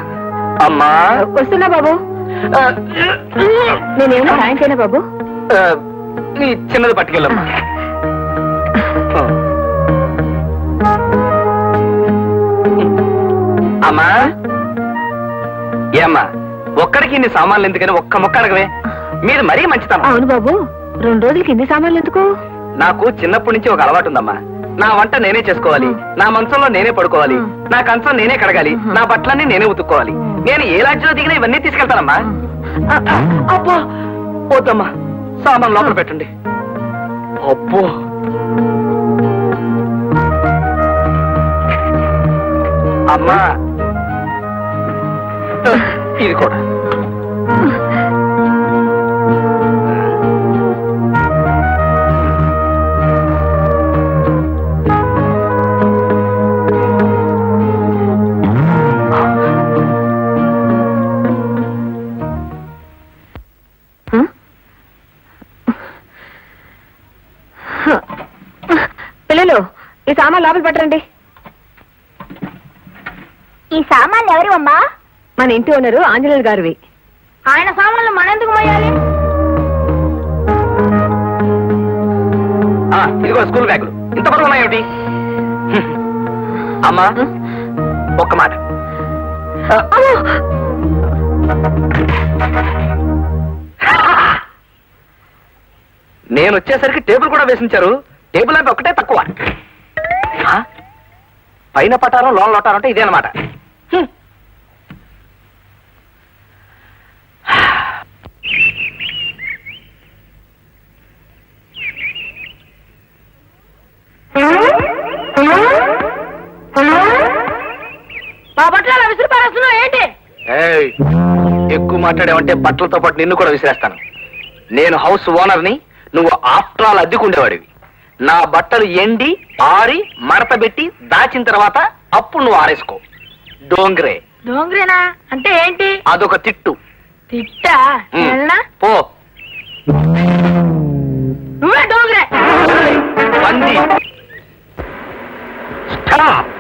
అమ్మా వస్తున్నా బాబు. నేనేమో సాయం చేయనా బాబు? నీ చిన్నది పట్టుకెళ్ళమ్మా. అమ్మా, ఏమ్మా ఒక్కడికి ఇన్ని సామాన్లు ఎందుకని ఒక్క మొక్క అడగవే. మీరు మరీ మంచిదమ్మా. అవును బాబు, 2 రోజులకి ఇన్ని సామాన్లు ఎందుకు? నాకు చిన్నప్పటి నుంచి ఒక అలవాటు ఉందమ్మా. నా వంట నేనే చేసుకోవాలి, నా మంచంలో నేనే పడుకోవాలి, నా కంచం నేనే కడగాలి, నా బట్టలన్నీ నేనే ఉతుక్కోవాలి. నేను ఏ లాడ్జిలో దిగినా ఇవన్నీ తీసుకెళ్తానమ్మా. అబ్బా వద్దమ్మా, సామాన్ లోపల పెట్టండి. అబ్బో, అమ్మా ఇది కూడా. పిల్లలు, ఈ సామాన్ లోపల పెట్టండి. ఈ సామాన్లు ఎవరివమ్మా? మన ఇంటి ఓనరు ఆంజనేయులు గారివి. ఆయన సామాన్లు మనెందుకు మోయాలి? ఇదిగో స్కూల్ బ్యాగులు ఇంత బరువు ఉన్నాయేమిటి? అమ్మా ఒక్క మాట. నేను వచ్చేసరికి టేబుల్ కూడా వేసించారు. టేబుల్ అంటే ఒకటే తక్కువ. పైన పటారం లోన లోటారం అంటే ఇదే అనమాట. మా బట్టలు అలా విసిరి పారేస్తున్నావు ఏంటి? ఎక్కువ మాట్లాడావంటే బట్టలతో పాటు నిన్ను కూడా విసిరేస్తాను. నేను హౌస్ ఓనర్ని, నువ్వు ఆఫ్టర్ ఆల్ అద్దెకుండేవాడివి. నా బట్టలు ఎండి ఆరి మడత పెట్టి దాచిన తర్వాత అప్పుడు నువ్వు ఆరేసుకో. డోంగ్రే. డోంగ్రేనా అంటే ఏంటి? అదొక తిట్టు. తిట్టా? పో. నువ్వే డోంగ్రే. పంది. స్టాప్.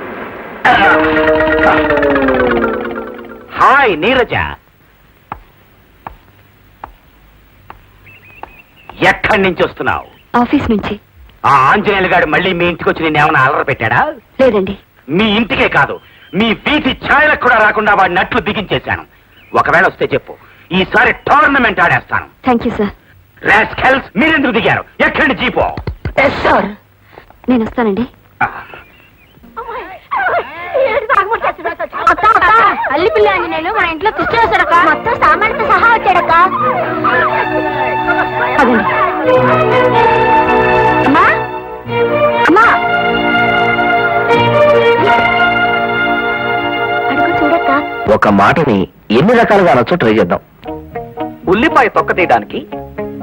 హాయ్ నీరజ, ఎక్కడి నుంచి వస్తున్నావు? ఆఫీస్ నుంచి. ఆ ఆంజనేయులు గారు మళ్ళీ మీ ఇంటికి వచ్చి నేను ఏమైనా అలర పెట్టాడా? లేదండి. మీ ఇంటికే కాదు, మీ వీధి ఛాయలకు కూడా రాకుండా వాడి నట్లు బిగించేశాను. ఒకవేళ వస్తే చెప్పు, ఈసారి టోర్నమెంట్ ఆడేస్తాను. Thank you sir. రాస్కెల్స్, మీరెందుకు దిగారు? ఎక్కడి జీపో? సార్ నేను వస్తానండి. అల్లి పిల్ల నేను మన ఇంట్లో తుష్టి వేశాడక్క. మొత్తం సామాన్లతో సహా వచ్చాడక్క. అమ్మా అమ్మా అడుగు చూడక్క. ఒక మాటని ఎన్ని రకాలుగా అనొచ్చో ట్రై చేద్దాం. ఉల్లిపాయ తొక్క తీయడానికి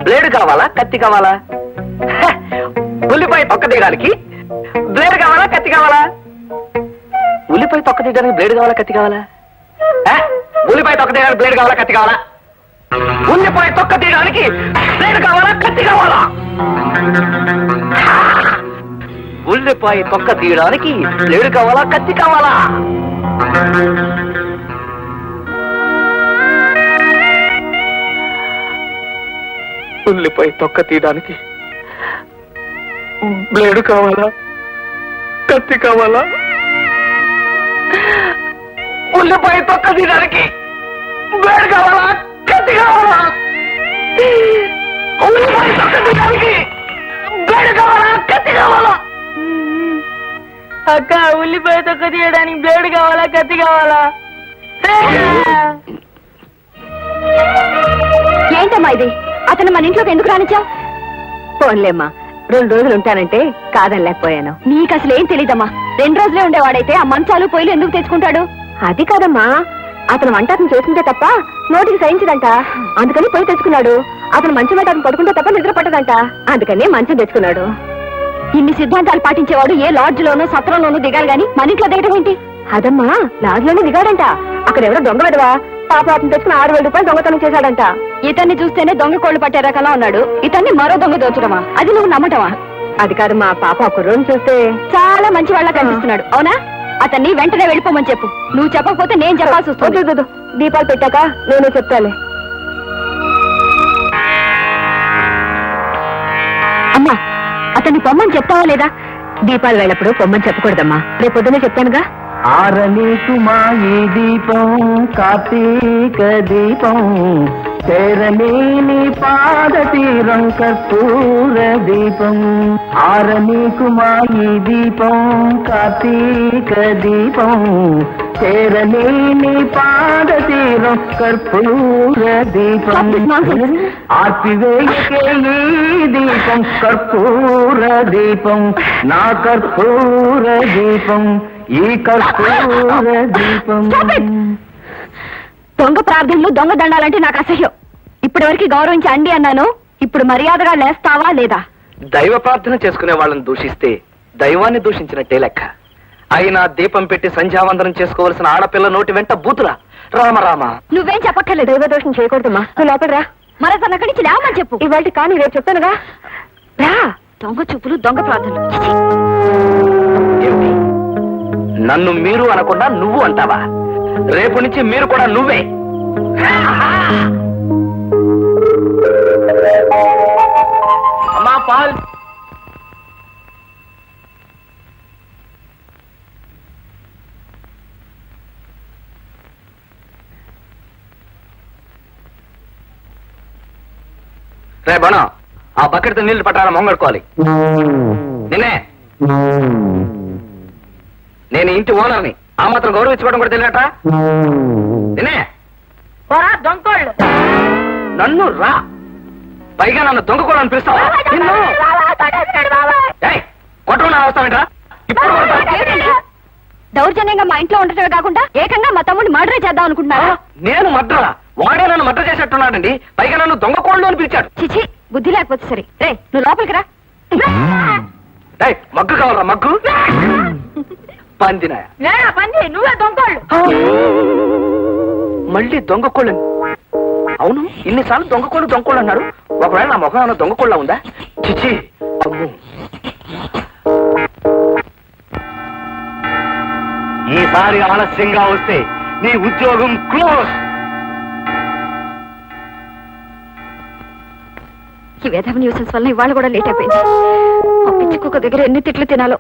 బ్లేడ్ కావాలా, కత్తి కావాలా? హ! ఉల్లిపాయ తొక్క తీయడానికి బ్లేడ్ కావాలా, కత్తి కావాలా? ఉల్లిపాయ తొక్క తీయడానికి బ్లేడ్ కావాలా, కత్తి కావాలా? హ! ఉల్లిపాయ తొక్క తీయడానికి బ్లేడ్ కావాలా, కత్తి కావాలా? ఉల్లిపాయ తొక్క తీయడానికి బ్లేడ్ కావాలా, కత్తి కావాలా? ఉల్లిపాయ తొక్క తీయడానికి బ్లేడ్ కావాలా, కత్తి కావాలా? ఉల్లిపాయ తొక్క తీయడానికి బ్లేడ్ కావాలా, కత్తి కావాలా? ఉల్లిపాయ తొక్క తీయడానికి బ్లేడ్ కావాలా, కత్తి కావాలా? ఉల్లిపాయ తొక్క తీయడానికి బ్లేడ్ కావాలా, కత్తి కావాలా? అక్క ఉల్లిపాయ తొక్క తీయడానికి బ్లేడ్ కావాలా, కత్తి కావాలా? ఏంటమ్మా ఇది? అతను మన ఇంట్లోకి ఎందుకు రానిచ్చావు? ఫోన్లేమ్మా, 2 రోజులు ఉంటానంటే కాదనలేకపోయాను. నీకు అసలు ఏం తెలీదమ్మా. 2 రోజులే ఉండేవాడైతే ఆ మంచాలు పొయ్యిలు ఎందుకు తెచ్చుకుంటాడు? అది కాదమ్మా, అతను వంట అతను చేస్తుంటే తప్ప నోటికి సహించదంట. అందుకని పొయ్యి తెచ్చుకున్నాడు. అతను మంచం మీద అతను పడుకుంటే తప్ప నిద్ర పట్టదంట. అందుకని మంచం తెచ్చుకున్నాడు. ఇన్ని సిద్ధాంతాలు పాటించేవాడు ఏ లాడ్జ్ లోనో సత్రంలోనూ దిగాలి గాని మన ఇంట్లో దిగడం ఏంటి? అదమ్మా, లాడ్జ్లోనే దిగాడంట. అక్కడ ఎవరో దొంగ విధవా పాప అతను తెచ్చుకుని 6,000 రూపాయలు దొంగతనం చేశాడంట. ఇతన్ని చూస్తేనే దొంగ కోళ్లు పట్టే రకంలా ఉన్నాడు. ఇతన్ని మరో దొంగ దోచడమా? అది నువ్వు నమ్మటమా? అది కాదు మా పాప కుర్రోని చూస్తే చాలా మంచి వాళ్ళ కనిపిస్తున్నాడు. అవునా? అతన్ని వెంటనే వెళ్ళిపోమని చెప్పు. నువ్వు చెప్పకపోతే నేను చెప్పాల్సి వస్తుంది. వద్దు, దీపాలు పెట్టాక నేనే చెప్తాలే. అమ్మా, అతన్ని పొమ్మని చెప్తావా లేదా? దీపాలు వెళ్ళప్పుడు పొమ్మని చెప్పకూడదమ్మా. రేపు పొద్దునే చెప్తానుగా. ఆరనీకుమా ఈ దీపం కార్తీక దీపం, చేరలేని పాద తీరం కర్పూర దీపం. ఆరనీకుమా ఈ దీపం కార్తీక దీపం, చేరలేని పాద తీరం కర్పూర దీపం. ఆర్పివేయకే ఈ దీపం కర్పూర దీపం, నా కర్పూర దీపం, ఈ కర్పూర దీపం. దొంగ ప్రార్థనలు దొంగ దండాలంటే నాకు అసహ్యం. ఇప్పటి వరకు గౌరవించి అండి అన్నాను. ఇప్పుడు మర్యాదగా లేస్తావా లేదా? దైవ ప్రార్థన చేసుకునే వాళ్ళని దూషిస్తే దైవాన్ని దూషించినట్టే లెక్క. అయినా దీపం పెట్టి సంధ్యావందనం చేసుకోవలసిన ఆడపిల్ల నోటి వెంట బూతులా? రామ. నువ్వేం చెప్పక్కర్లేదు. దైవ దోషం చేయకూడదమ్మా. నువ్వు లోపల రా. మరొకరి అక్కడి నుంచి లేవమని చెప్పు. ఇవాళ కానీ రేపు చెప్తానుగా. రా. దొంగ చూపులు దొంగ ప్రార్థనలు. చిచి. ఏమిటి? నన్ను మీరు అనకుండా నువ్వు అంటావా? రేపు నుంచి మీరు కూడా నువ్వే. అమ్మా పాల్. రే బణం, ఆ బకెట్తో నీళ్లు పట్టాల మొంగడుకోవాలి. నిన్నే, నేను ఇంటి ఓనర్ని. ఆ మాత్రం గౌరవించుకోవడం కూడా తెలియట. నిన్నే దొంగోళ్ళు నన్ను రా, పైగా నన్ను దొంగ కూడా అనిపిస్తావా? కొట్టకుండా వస్తావేంట్రా? ఇప్పుడు దౌర్జన్యంగా మా ఇంట్లో ఉండటమే కాకుండా ఏకంగా మా తమ్ముడిని మర్డర్ చేద్దాం అనుకుంటున్నారా? నేను మర్డరా? వాడే నన్ను మర్డర్ చేసేట్టున్నాడండి. పైగా నన్ను దొంగ కోళ్ళు అని పిలిచాడు. చిచి, బుద్ధి లేకపోతే సరే. రే, నువ్వు లోపలికి రా. డేయ్, మగ్గు కావాలరా మగ్గు పందినా నేనా పంది నువ్వే దొంగోళ్ళు. మళ్ళీ దొంగ కోళ్ళు. అవును, ఇన్నిసార్లు దొంగ కోళ్ళు అన్నారు. ఒకవేళ నా ముఖం ఏమైనా దొంగ కోళ్ళ ఉందా? చిచి, అమ్మో. ఈసారి ఆలస్యంగా వస్తే నీ ఉద్యోగం క్లోజ్. ఈ వేధవ న్యూసెన్స్ వల్ల ఇవాళ కూడా లేట్ అయిపోయింది. ఆ పిచ్చి కుక్క దగ్గర ఎన్ని తిట్లు తినాలో.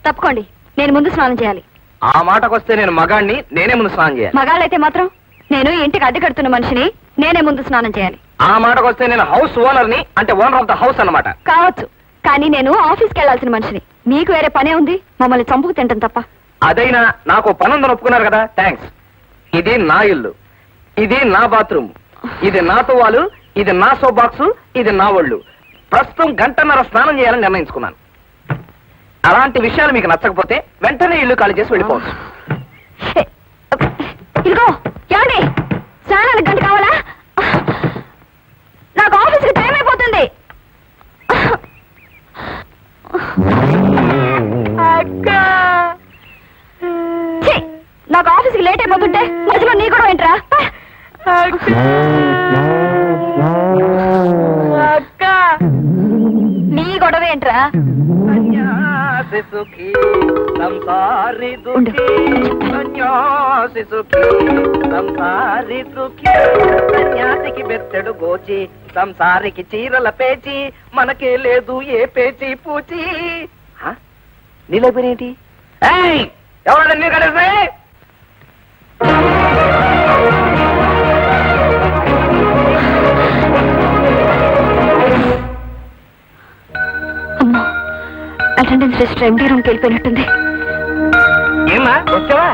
తప్పుకోండి, నేను ముందు స్నానం చేయాలి. ఆ మాటకొస్తే నేను మగాణ్ణి, నేనే ముందు స్నానం చేయాలి. మగాళ్ళైతే మాత్రం నేను ఇంటికి అద్దె కడుతున్న మనిషిని, నేనే ముందు స్నానం చేయాలి. ఆ మాటకొస్తే నేను హౌస్ ఓనర్ని, అంటే ఓనర్ ఆఫ్ ద హౌస్ అన్నమాట. కావచ్చు, కానీ నేను ఆఫీస్కి వెళ్లాల్సిన మనిషిని. మీకు వేరే పనే ఉంది, మమ్మల్ని చంపుకు తింటాం తప్ప. అదైనా నాకు పనుందని ఒప్పుకున్నారు కదా, థ్యాంక్స్. ఇది నా ఇల్లు, ఇది నా బాత్రూమ్, ఇది నా తువ్వాలు, ఇది నా సోప్ బాక్స్, ఇది నా ఒళ్ళు. ప్రస్తుతం గంటన్నర స్నానం చేయాలని నిర్ణయించుకున్నాను. అలాంటి విషయాలు మీకు నచ్చకపోతే వెంటనే ఇల్లు ఖాళీ చేసి వెళ్ళిపోవచ్చు. ఇదిగో ఏమండి, స్నానానికి గంట కావాలా? నాకు ఆఫీస్కి టైం అయిపోతుంది. ఛీ, నాకు ఆఫీస్కి లేట్ అయిపోతుంటే మధ్యలో నీ కూడా ఏంట్రా? నీ గొడవ ఏంట్రా? ఉండు. సన్యాసికి బెత్తెడు గోచి, సంసారికి చీరల పేచి, మనకే లేదు ఏ పేచి పూచి. నీళ్ళైపోయినేంటి? ఎవరైనా నీళ్ళు కడేస్తే అమ్మో, అటెండెన్స్ రిజిస్టర్ ఎంటీ రూమ్కి వెళ్ళిపోయినట్టుంది. ఏమా వచ్చావా?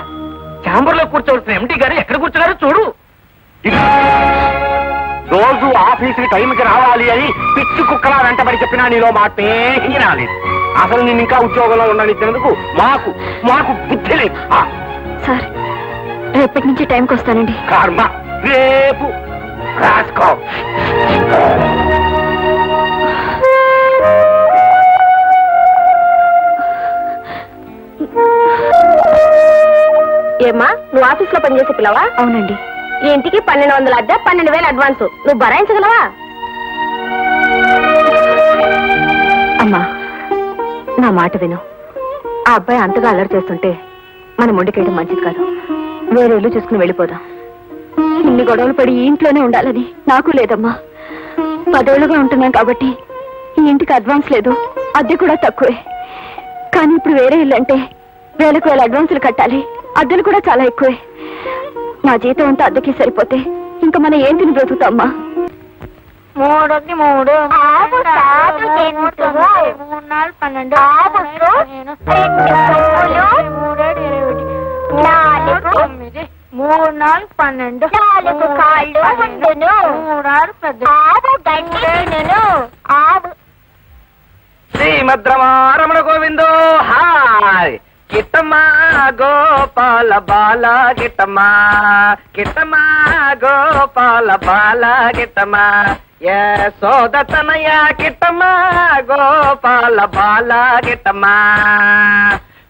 ఛాంబర్ లో కూర్చోవలసిన ఎంటీ గారు ఎక్కడ కూర్చున్నారో చూడు. రోజు ఆఫీసుకి టైంకి రావాలి అని పిచ్చి కుక్కలా వెంటబడి చెప్పినా నీలో మాటే రాలేదు. అసలు నేను ఇంకా ఉద్యోగంలో ఉండనిచ్చినందుకు మాకు బుద్ధి లేదు. సార్, రేపటి నుంచి టైంకి వస్తానండి. కర్మ, రేపు రాసుకో. ఏమ్మా, నువ్వు ఆఫీస్ లో పనిచేసే పిల్లవా? అవునండి. ఈ ఇంటికి 1200 అద్దె, 12,000 అడ్వాన్స్. నువ్వు భరాయించగలవా? అమ్మా, నా మాట విను. ఆ అబ్బాయి అంతగా అల్లరి చేస్తుంటే మనం మొండికేయడం మంచిది కాదు. వేరే ఇల్లు చూసుకుని వెళ్ళిపోదాం. ఇన్ని గొడవలు పడి ఈ ఇంట్లోనే ఉండాలని నాకు లేదమ్మా. 10 ఏళ్లుగా ఉంటున్నాం కాబట్టి ఈ ఇంటికి అడ్వాన్స్ లేదు, అద్దె కూడా తక్కువే. కానీ ఇప్పుడు వేరే ఇల్లు అంటే వేలకు వేల అడ్వాన్సులు కట్టాలి, అద్దెలు కూడా చాలా ఎక్కువే. నా జీతం అంతా అద్దెకి సరిపోతే ఇంకా మనం ఏం తిని బ్రతుకుతామ్మా? 3 3 ఆపు సాపు చేయించు 3 4 12 ఆపు 2 4 12 4 కాళ్ళు ఉండును 3 6 ఆపు గట్టిను ఆపు. శ్రీమద్రమారమణ గోవిందో హాయ్. కిట్టమ్మా గోపాల బాల గిట్టమ్మా, కిట్టమ్మా గోపాల బాల గిట్టమ్మా, యశోదతనయ గిట్టమ్మా గోపాల బాల గిట్టమ్మా.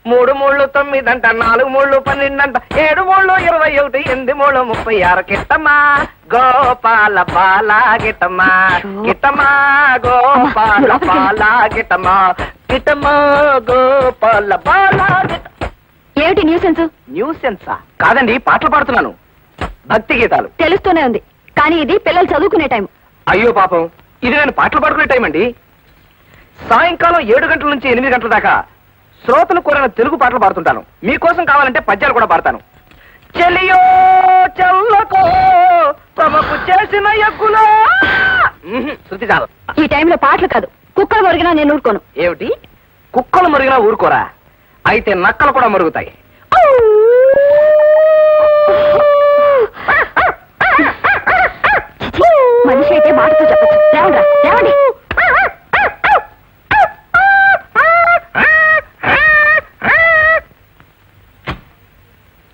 3 3 9 అంట, 4 3 12 అంట, 7 3 21, 8 3 36 కిట్టమ్మా గోపాల బాల గిట్టమ్మా, గిట్టమ్మా గోపాల బాల గిట్టమ్మా, గిట్టమ్మా గోపాల బాల గిట్ట. ఏమిటి న్యూసెన్స్? న్యూసెన్సా? కాదండి, పాటలు పాడుతున్నాను, భక్తి గీతాలు. తెలుస్తూనే ఉంది, కానీ ఇది పిల్లలు చదువుకునే టైం. అయ్యో పాపం, ఇది నేను పాటలు పాడుకునే టైం అండి. సాయంకాలం 7 గంటల నుంచి 8 గంటల దాకా శ్రోతలు కోరిన తెలుగు పాటలు పాడుతుంటాను. మీకోసం కావాలంటే పద్యాలు కూడా పాడతాను. చెలియో చల్లకో తమకు చేసిన ఎగ్గులో. శృతి చాలు. ఈ టైంలో పాటలు కాదు, కుక్కలు మొరిగినా నేను ఊరుకోను. ఏమిటి, కుక్కలు మురిగినా ఊరుకోరా? అయితే నక్కలు కూడా మురుగుతాయి. మనిషి అయితే మాటతో చెప్పచ్చు. లేవండ్రా, లేవండి.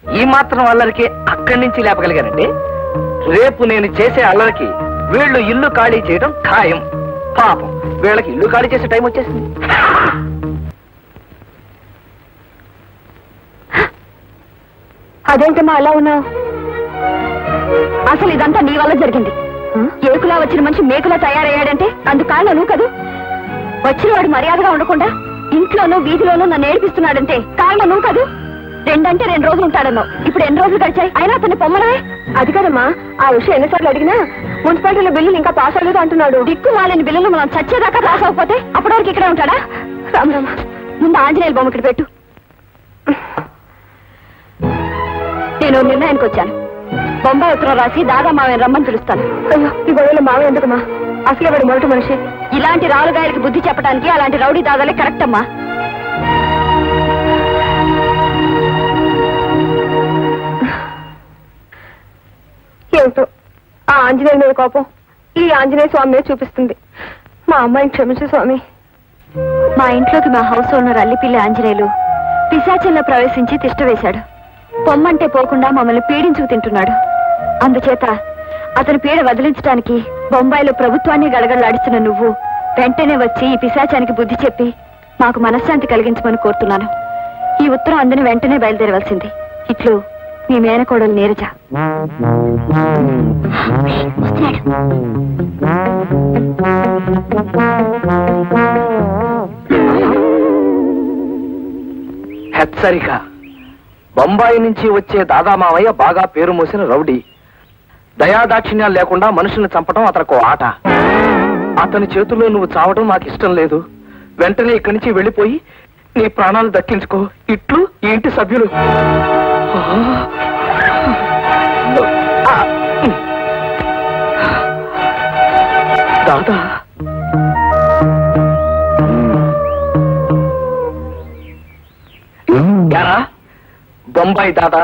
ఈ మాత్రం అల్లరికి అక్కడి నుంచి లేపగలిగానండి. రేపు నేను చేసే అల్లరికి వీళ్ళు ఇల్లు ఖాళీ చేయడం ఖాయం. పాపం వీళ్ళకి ఇల్లు ఖాళీ చేసే టైం వచ్చేసింది. అదేంటమ్మా అలా ఉన్నావు? అసలు ఇదంతా నీ వల్ల జరిగింది. ఏకులా వచ్చిన మనిషి మేకులా తయారయ్యాడంటే అందుకు కారణం నువ్వు కదూ. వచ్చిన వాడు మర్యాదగా ఉండకుండా ఇంట్లోనూ వీధిలోనూ నన్ను ఏడిపిస్తున్నాడంటే కారణం నువ్వు కదూ. 2 అంటే 2 రోజులు ఉంటాడన్నావు. ఇప్పుడు ఎన్ని రోజులు గడిచాయి? అయినా అతన్ని పొమ్మలవే. అది కదమ్మా, ఆ విషయం ఎన్నిసార్లు అడిగినా మున్సిపాలిటీలో బిల్లులు ఇంకా పాస్ అవ్వలేదు అంటున్నాడు. దిక్కు మాలిన బిల్లులు మనం చచ్చేదాకా పాస్ అవ్వకపోతే అప్పటి వరకు ఇక్కడే ఉంటాడా? రామరామ, ముందు ఆంజనేయుల బొమ్మ ఇక్కడ పెట్టు. నేను నిర్ణయానికి వచ్చాను. బొంబాయి ఉత్తరం రాసి దాదా మావయ్య రమ్మని పిలుస్తాను. అయ్యో, ఈ గొడవలో మావయ్య ఎందుకమ్మా? అసలే వాడు మొదటి మనిషి. ఇలాంటి రాలుగాయలకి బుద్ధి చెప్పడానికి అలాంటి రౌడీ దాదాలే కరెక్ట్ అమ్మా. ఏమిటో ఆ ఆంజనేయుల మీద కోపం ఈ ఆంజనేయ స్వామి మీద చూపిస్తుంది. మా అమ్మాయిని క్షమించు స్వామి. మా ఇంట్లోకి మా హౌస్ ఓనర్ అల్లిపిల్లి ఆంజనేయులు పిశాచంలో ప్రవేశించి తిష్ట వేశాడు. పొమ్మంటే పోకుండా మమ్మల్ని పీడించుకు తింటున్నాడు. అందుచేత అతని పీడ వదిలించడానికి బొంబాయిలో ప్రభుత్వాన్ని గడగడలాడిస్తున్న నువ్వు వెంటనే వచ్చి ఈ పిశాచానికి బుద్ధి చెప్పి మాకు మనశ్శాంతి కలిగించమని కోరుతున్నాను. ఈ ఉత్తరం అందని వెంటనే బయలుదేరవలసింది. ఇట్లు మీ మేనకోడలు నీరజ. హెచ్చరిక. బొంబాయి నుంచి వచ్చే దాదా మావయ్య బాగా పేరు మోసిన రౌడీ. దయాదాక్షిణ్యాలు లేకుండా మనుషుల్ని చంపడం అతనికి ఆట. అతని చేతుల్లో నువ్వు చావడం నాకు ఇష్టం లేదు. వెంటనే ఇక్కడి నుంచి వెళ్ళిపోయి నీ ప్రాణాలు దక్కించుకో. ఇట్లు ఈ ఇంటి సభ్యులు. దాదా, యారా బొంబాయి దాదా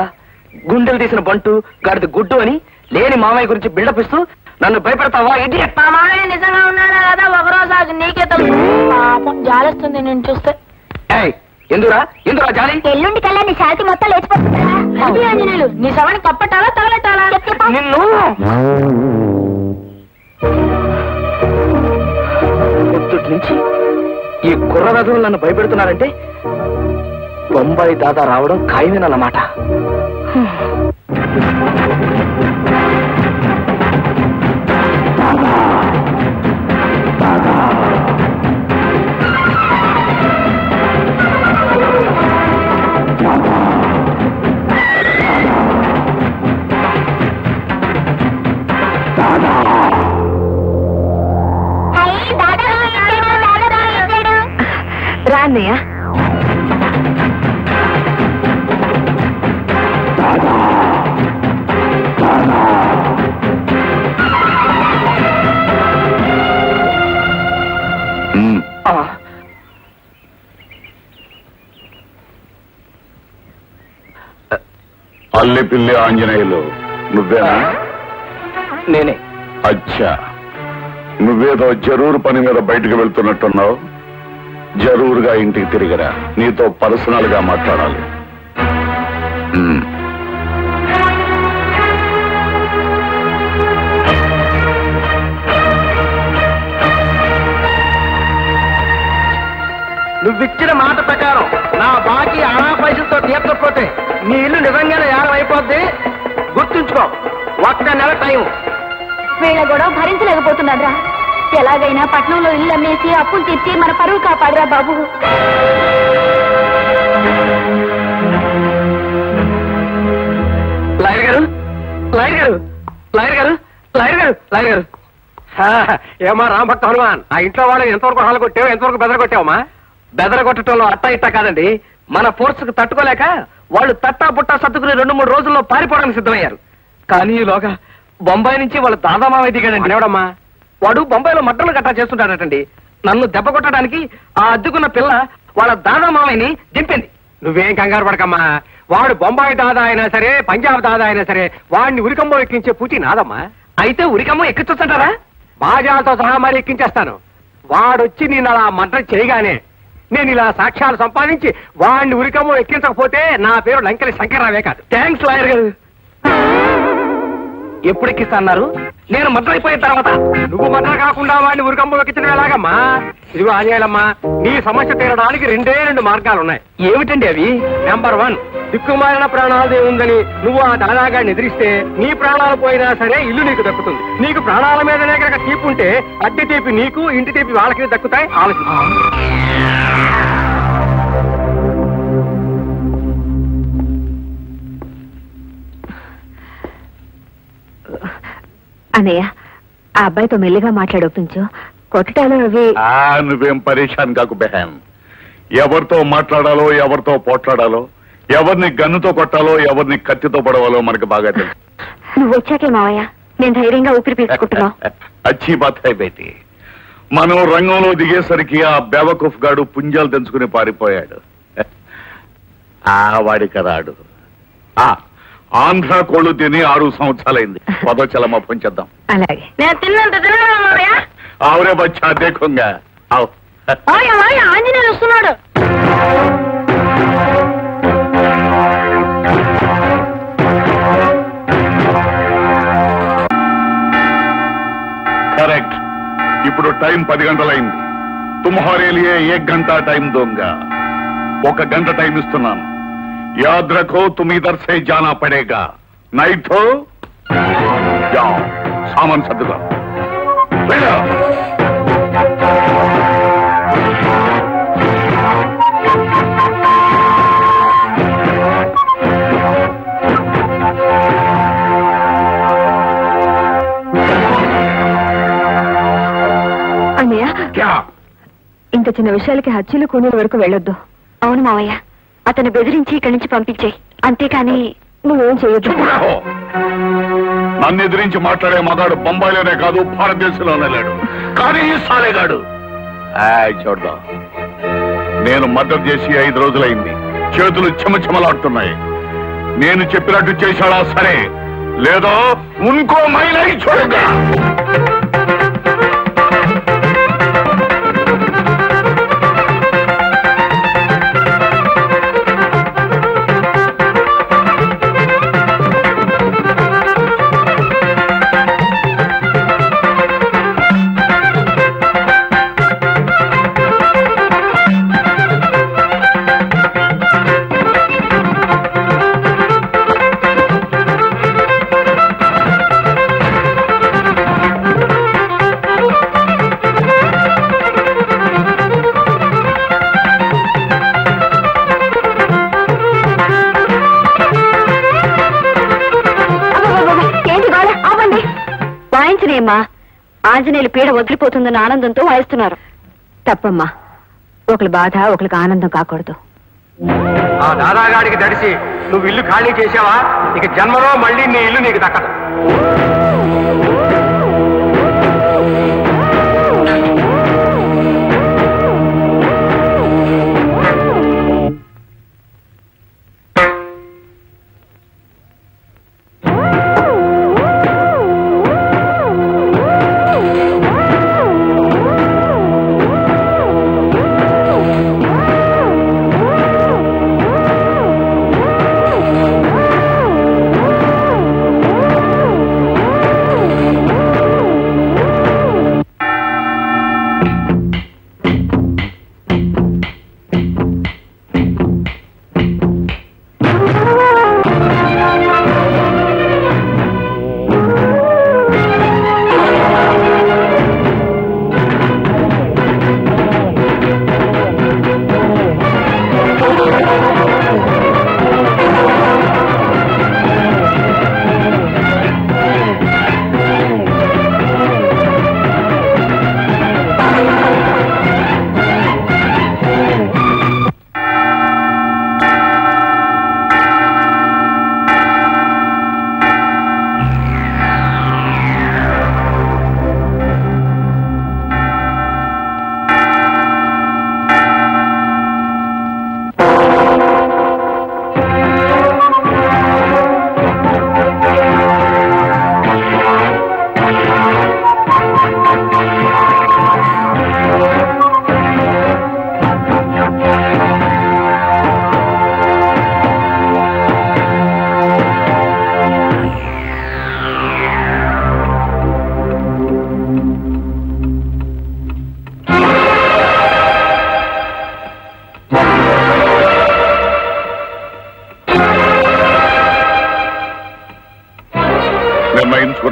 గుండెలు తీసిన బంటు గాడిది గుడ్డు అని లేని మామయ్య గురించి బిల్డప్ ఇస్తూ నన్ను భయపెడతావా? ఇడియట్. మా మామయ్య నిజంగా ఉన్నాడా కదా ఒకరోజు అది నీకే తెలుసు. పాపం జాలేస్తుంది నేను చూస్తే. ఎందురా ఎందురా జాలి? ఎల్లుండి కల్లా నీ శాంతి మొత్తం లేచిపోతుందా? ఆంజనేయులు, నీ శవాన్ని కప్పటాలా తగలెట్టాలా? నిన్ను పొద్దుటి నుంచి ఈ కుర్ర రథులు నన్ను భయపెడుతున్నారంటే బొంబాయి దాదా రావడం ఖాయమేనన్నమాట. రా అన్నయ్య. అల్లిపిల్లి ఆంజనేయులు నువ్వేనా? నేనే. అచ్చా, నువ్వేదో జరూరు పని మీద బయటకు వెళ్తున్నట్టున్నావు. జరూరుగా ఇంటికి తిరిగిరా, నీతో పర్సనల్ గా మాట్లాడాలి. నువ్విచ్చిన మాట ప్రకారం నా బాకీ అనా పైసలతో తీర్చకపోతే నీ ఇల్లు నిజంగానే యానం అయిపోద్ది. గుర్తుంచుకో, 1 నెల టైం. వీళ్ళ గొడవ భరించలేకపోతున్నారా? ఎలాగైనా పట్నంలో ఇల్లు అమ్మేసి అప్పులు తీర్చి మన పరువు కాపాడరా బాబు. లాయర్ గారు, లాయర్ గారు, లాయర్ గారు, లాయర్ గారు, లాయర్ గారు. ఏమా రామభక్త హనుమాన్, ఆ ఇంట్లో వాళ్ళు ఎంతవరకు హాలు కొట్టావు, ఎంతవరకు బెదర కొట్టావమ్మా? బెదర కొట్టడంలో అట్టా ఇట్టా కాదండి. మన ఫోర్స్ కు తట్టుకోలేక వాళ్ళు తట్టా పుట్టా సర్దుకుని 2-3 రోజుల్లో పారిపోవడానికి సిద్ధమయ్యారు. కానీ ఈలోగా బొంబాయి నుంచి వాళ్ళ దాదామావయ్య దిగాడండి. ఎవడమ్మా వాడు బొంబాయిలో మట్టలు గట్టా చేస్తుంటాడటండి. నన్ను దెబ్బ కొట్టడానికి ఆ అద్దుకున్న పిల్ల వాళ్ళ దాదామావయ్యని దింపింది. నువ్వేం కంగారు పడకమ్మా. వాడు బొంబాయి దాదా అయినా సరే, పంజాబ్ దాదా అయినా సరే, వాడిని ఉరికంబో ఎక్కించే పూచి నాదమ్మా. అయితే ఉరికమ్మ ఎక్కించొచ్చంటారా? బాజాలతో సహా మరి ఎక్కించేస్తాను. వాడొచ్చి నేను అలా మంట చేయగానే నేను ఇలా సాక్ష్యాలు సంపాదించి వాడిని ఉరికమ్మో ఎక్కించకపోతే నా పేరు లంకెలి శంకర్రావే కాదు. థ్యాంక్స్ లాయర్ గారు. ఎప్పుడు ఎక్కిస్తా అన్నారు? నేను మద్ర అయిపోయిన తర్వాత నువ్వు మద్ర కాకుండా వాడిని ఉరికంబ ఎక్కించడం ఎలాగమ్మా? ఇదిగో ఆంజనేయులమ్మా, నీ సమస్య తీరడానికి రెండు మార్గాలు ఉన్నాయి. ఏమిటండి అవి? నెంబర్ 1, దిక్కుమాలిన ప్రాణాలదే ఉందని నువ్వు ఆ దళదాగాన్ని ఎదిరిస్తే నీ ప్రాణాలు పోయినా సరే ఇల్లు నీకు దక్కుతుంది. నీకు ప్రాణాల మీదనే కనుక తీపి ఉంటే అద్దె తీపి నీకు, ఇంటి తీపి వాళ్ళకి దక్కుతాయి. ఆలోచించు. అన్నయ్య, ఆ అబ్బాయితో మెల్లిగా మాట్లాడొప్పించు. కొట్టడాలు అవి నువ్వేం పరేషాన్ కాకు బెహాన్. ఎవరితో మాట్లాడాలో, ఎవరితో పోట్లాడాలో, ఎవరిని గన్నుతో కొట్టాలో, ఎవరిని కత్తితో పడవాలో మనకు బాగా తెలుసు. నువ్వు వచ్చాకే మావయ్య నేను ధైర్యంగా ఊపిరి పీల్చుకుంటున్నావు. అచ్చి బాత్ హై బేటీ. మనం రంగంలో దిగేసరికి ఆ బెవకుఫ్ గాడు పుంజాలు తెంచుకుని పారిపోయాడు. వాడికి రాడు. ఆంధ్ర కోళ్ళు తిని 6 సంవత్సరాలైంది. పదోచలమ్మ పొంచేద్దాం. అలాగే. నేను తిన్నంత తినలేదు మావయ్య. ఆవురే బచ్చా దేఖంగా. ఆవు. ఆంజనేయులు వస్తున్నాడు. కరెక్ట్. ఇప్పుడు టైం 10 గంటలైంది. తుమ్హారే లియే 1 గంట టైం దోంగా. 1 గంట టైం ఇస్తున్నాను. याद रखो तुम इधर से जाना पड़ेगा, नहीं तो जाओ सामान सदगा. అన్నయ్య, क्या ఇంత చిన్న విషయాలకి హత్యలు కూనీల వరకు వెళ్ళొద్దు. అవును మావయ్య, అతను బెదిరించి ఇక్కడి నుంచి పంపించేయి. అంతేకాని నువ్వేం చేయొద్దు. నన్ను ఎదిరించి మాట్లాడే మగాడు బొంబాయిలోనే కాదు భారతదేశంలోనే లేడు. కానీ ఈ సాలేగాడు చూద్దాం. నేను మద్దతు చేసి 5 రోజులైంది. చేతులు చెమచెమలాడుతున్నాయి. నేను చెప్పినట్టు చేశాడా సరే, లేదో ఇంకో మైలై చూడగా. వాయించనేమ్మా, ఆంజనేయులు పీడ వదిలిపోతుందన్న ఆనందంతో వాయిస్తున్నారు. తప్పమ్మా, ఒకరి బాధ ఒకరికి ఆనందం కాకూడదు. ఆ దాదాగాడికి తడిసి నువ్వు ఇల్లు ఖాళీ చేసావా, ఇక జన్మలో మళ్ళీ నీ ఇల్లు నీకు దక్కదు.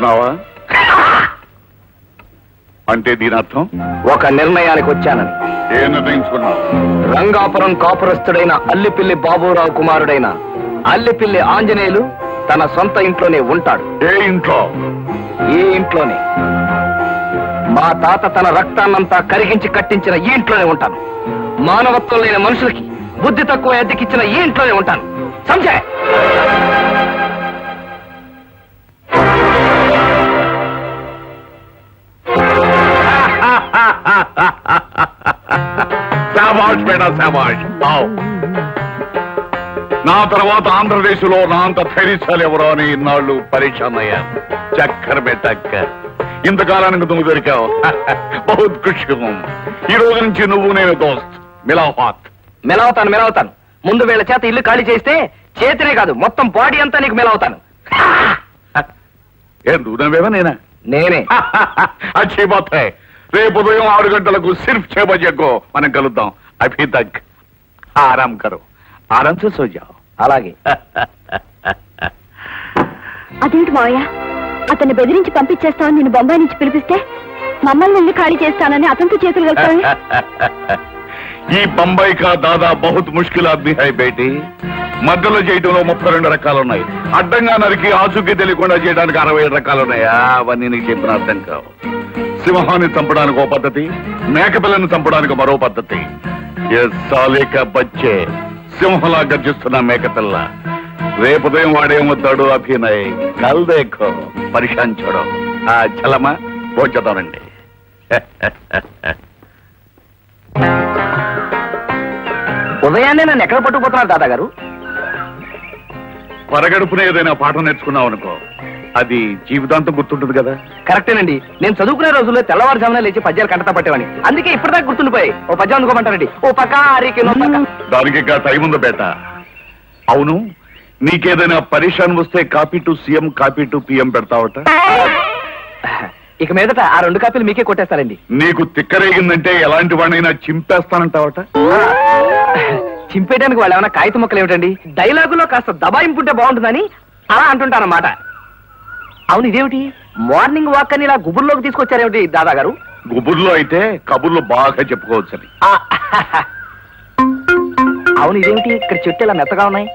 నిర్ణయించుకున్నావా? అంటే దీని అర్థం? ఒక నిర్ణయానికి వచ్చానని. ఏ నిర్ణయించుకున్నావు? రంగాపురం కాపురస్తుడైన అల్లిపిల్లి బాబురావు కుమారుడైన అల్లిపిల్లి ఆంజనేయులు తన సొంత ఇంట్లోనే ఉంటాడు. ఏ ఇంట్లో? ఈ ఇంట్లోనే. మా తాత తన రక్తాన్నంతా కరిగించి కట్టించిన ఈ ఇంట్లోనే ఉంటాను. మానవత్వం లేని మనుషులకి బుద్ధి తక్కువ అద్దెకిచ్చిన ఈ ఇంట్లోనే ఉంటాను. సంజయ్, శాబాష్ బేటా శాబాష్. ఆవ్. నా తర్వాత ఆంధ్రప్రదేశ్ లో నా అంత ధైర్యశాలు ఎవరో అని ఇన్నాళ్ళు పరీక్ష అయ్యాను. చక్కర్ బెటక్కర్. ఇంతకాలానికి నువ్వు దొరికావు. బహుత్ ఖుషి. ఈ రోజు నుంచి నువ్వు నేను దోస్త్. మిలాహాత్. మెలవుతాను. ముందు వీళ్ళ చేత ఇల్లు ఖాళీ చేస్తే చేతినే కాదు మొత్తం బాడీ అంతా నీకు మెలవుతాను. ఏ నువ్వు నవ్వేవా నేనా? నేనే. అచ్చీ బాత్ హై. రేపు ఉదయం 6 గంటలకు సిర్ఫ్ 6 బజేకో మనం కలుద్దాం. అభి తక్ ఆరాం కరో. ఆరాం సే సో జాओ. అలాగే. అదేంటి మావయ్య, అతన్ని బెదిరించి పంపించేస్తామని నేను బొంబాయి నుంచి పిలిపిస్తే మమ్మల్ని ఇల్లు ఖాళీ చేస్తానని అతనితో చేతులు కలుపుతాను. ఈ బొంబాయి కా దాదా బహుత్ ముష్కిల్ ఆద్మీ హై బేటీ. మధ్యలో చేయటంలో 32 రకాలున్నాయి. అడ్డంగా నరికి ఆచూకీ తెలియకుండా చేయడానికి 67 రకాలున్నాయి. అవన్నీ నీకు చెప్పిన అర్థం కావు. సింహాన్ని చంపడానికి ఒక పద్ధతి, మేకపిల్లని చంపడానికి మరో పద్ధతి. ఏ సాలేక బచ్చే సింహంలా గర్జిస్తున్న మేకపిల్ల. రేపు ఉదయం వాడేమవుతాడు అభినయ్. కల్ దేఖో పరిశాన్ చూడో. చలమా పోచేద్దామండి. ఉదయాన్నే నన్ను ఎక్కడ పట్టుకుపోతున్నారు దాదాగారు? పరగడుపున ఏదైనా పాఠం నేర్చుకున్నావు అనుకో, అది జీవితాంతం గుర్తుంటుంది కదా. కరెక్టేనండి. నేను చదువుకునే రోజుల్లో తెల్లవారుజామున లేచి పద్యాలు కంటతా పట్టేవాడిని. అందుకే ఇప్పటిదాకా గుర్తుండిపోయాయి. ఓ పద్యం అందుకోమంటారండి. ఓ పక్క ఆరికి దానికి ఇంకా టైం ఉంది బేట. అవును, నీకేదైనా పరిశాన్ వస్తే copy to CM, copy to PM పెడతావట. ఇక మీదట ఆ 2 కాపీలు మీకే కొట్టేస్తారండి. నీకు తిక్కరేగిందంటే ఎలాంటి వాడినైనా చింపేస్తానంటావట. చింపేయడానికి వాళ్ళు ఏమైనా కాగిత మొక్కలు ఏమిటండి? డైలాగులో కాస్త దబాయింపుంటే బాగుంటుందని అలా అంటుంటానమాట. అవును, ఇదేమిటి మార్నింగ్ వాక్ అని ఇలా గుబుర్లోకి తీసుకొచ్చారేమిటి దాదా గారు? గుబుర్లో అయితే కబుర్లు బాగా చెప్పుకోవచ్చని. అవును, ఇదేమిటి ఇక్కడ చెట్టు ఇలా మెత్తగా ఉన్నాయి?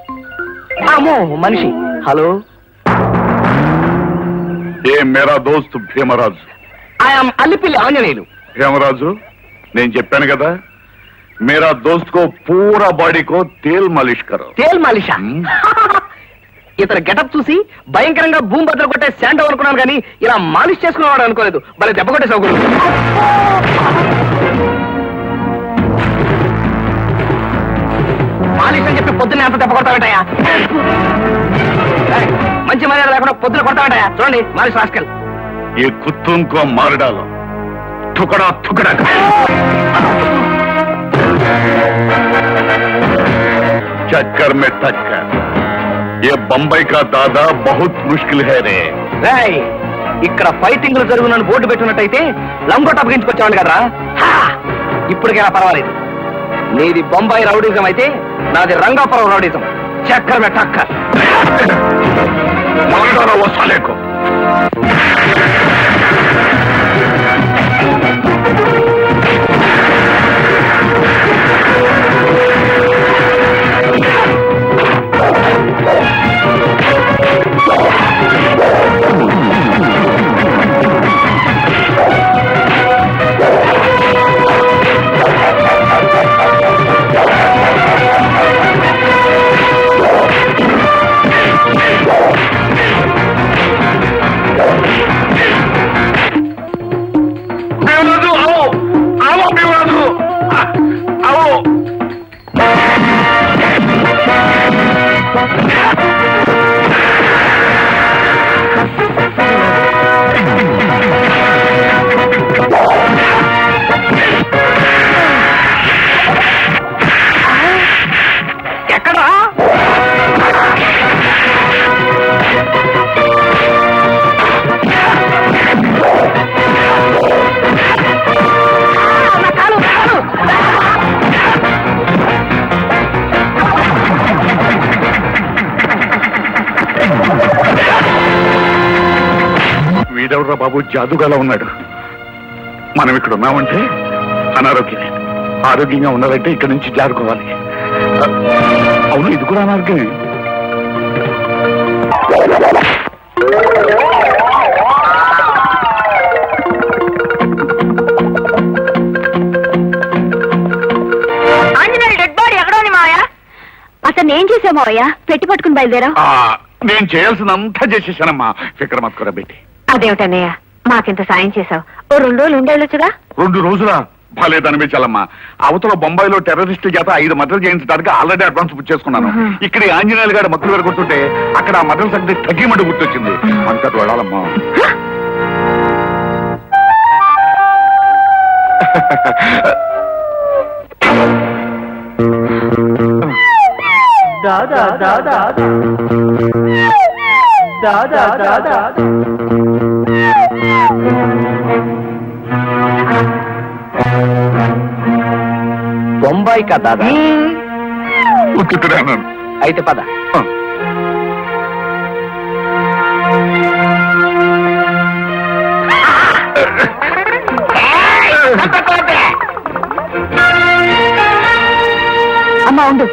అమ్మో, మనిషి. హలో, ఏ మేరా దోస్త్ భీమరాజు. ఐఎమ్ అల్లిపిల్లి ఆంజనేయులు. భీమరాజు, నేను చెప్పాను కదా, మేరా దోస్త్ కో పూరా బాడీ కో తేల్ మాలిష్ కరో. తేల్ మాలిషా? ఇతను గెటప్ చూసి భయంకరంగా భూమి బద్దలు కొట్టే శాండో అనుకున్నాను కానీ ఇలా మాలిష్ చేసుకునేవాడు అనుకోలేదు. భలే దెబ్బ కొట్టే సౌకర్యం. మాలిష్ అని చెప్పి పొద్దున్నే అంత దెబ్బ కొడతావేటయా? మంచి మర్యాద లేకుండా పొద్దున కొడతావేటయా? చూడండి, మాలిష్ రాస్కల్. ఈ కుత్తుం కో మార్ డాలో. ఠుకడా ఠుకడా. चक्कर में टक्कर. ये बंबई का दादा बहुत मुश्किल है रे. ఇక్కడ ఫైటింగ్లు జరుగునని బోర్డు పెట్టినట్టయితే లంగోట అప్పగించుకొచ్చేవాడు కదరా. ఇప్పటికైనా పర్వాలేదు. నీది బొంబాయి రౌడీజం అయితే నాది రంగాపురం రౌడీజం. చక్కర్ మే టక్కర్. मार वो साले को. ఈడెవడ్రా బాబు జాదుగాలా ఉన్నాడు. మనం ఇక్కడ ఉన్నామంటే అనారోగ్యమే. ఆరోగ్యంగా ఉండాలంటే ఇక్కడ నుంచి జారుకోవాలి. అవును, ఇది కూడా అనారోగ్యమే. ఆంజనేయులు డెడ్ బాడీ ఎక్కడ ఉంది మావయ్య? అతను ఏం చేసావు మావయ్య? పెట్టి పట్టుకుని బయలుదేరా. నేను చేయాల్సినంతా చేసేసానమ్మా. విక్రమాత్కర పెట్టి. అదేమిటన్నయ్య, మాకింత సాయం చేశావు. ఓ 2 రోజులు ఉండేళ్ళొచ్చుగా. 2 రోజులా? బాలేదనిపించాలమ్మా. అవతల బొంబాయిలో టెర్రరిస్టు చేత 5 మద్దతులు చేయించడానికి ఆల్రెడీ అడ్వాన్స్ బుక్ చేసుకున్నాను. ఇక్కడ ఈ ఆంజనేయులు గారి మద్దతులు పెరుగుతుంటే అక్కడ ఆ మద్దతు సంగతి తగ్గిమంటూ గుర్తొచ్చింది. మనకట్టు వెళ్ళాలమ్మా. దాదా దాదా దాదా దాదా బొంబాయి కదా ఉత్తుతూనే అన్నాను. అయితే పద. అమ్మా ఉండు.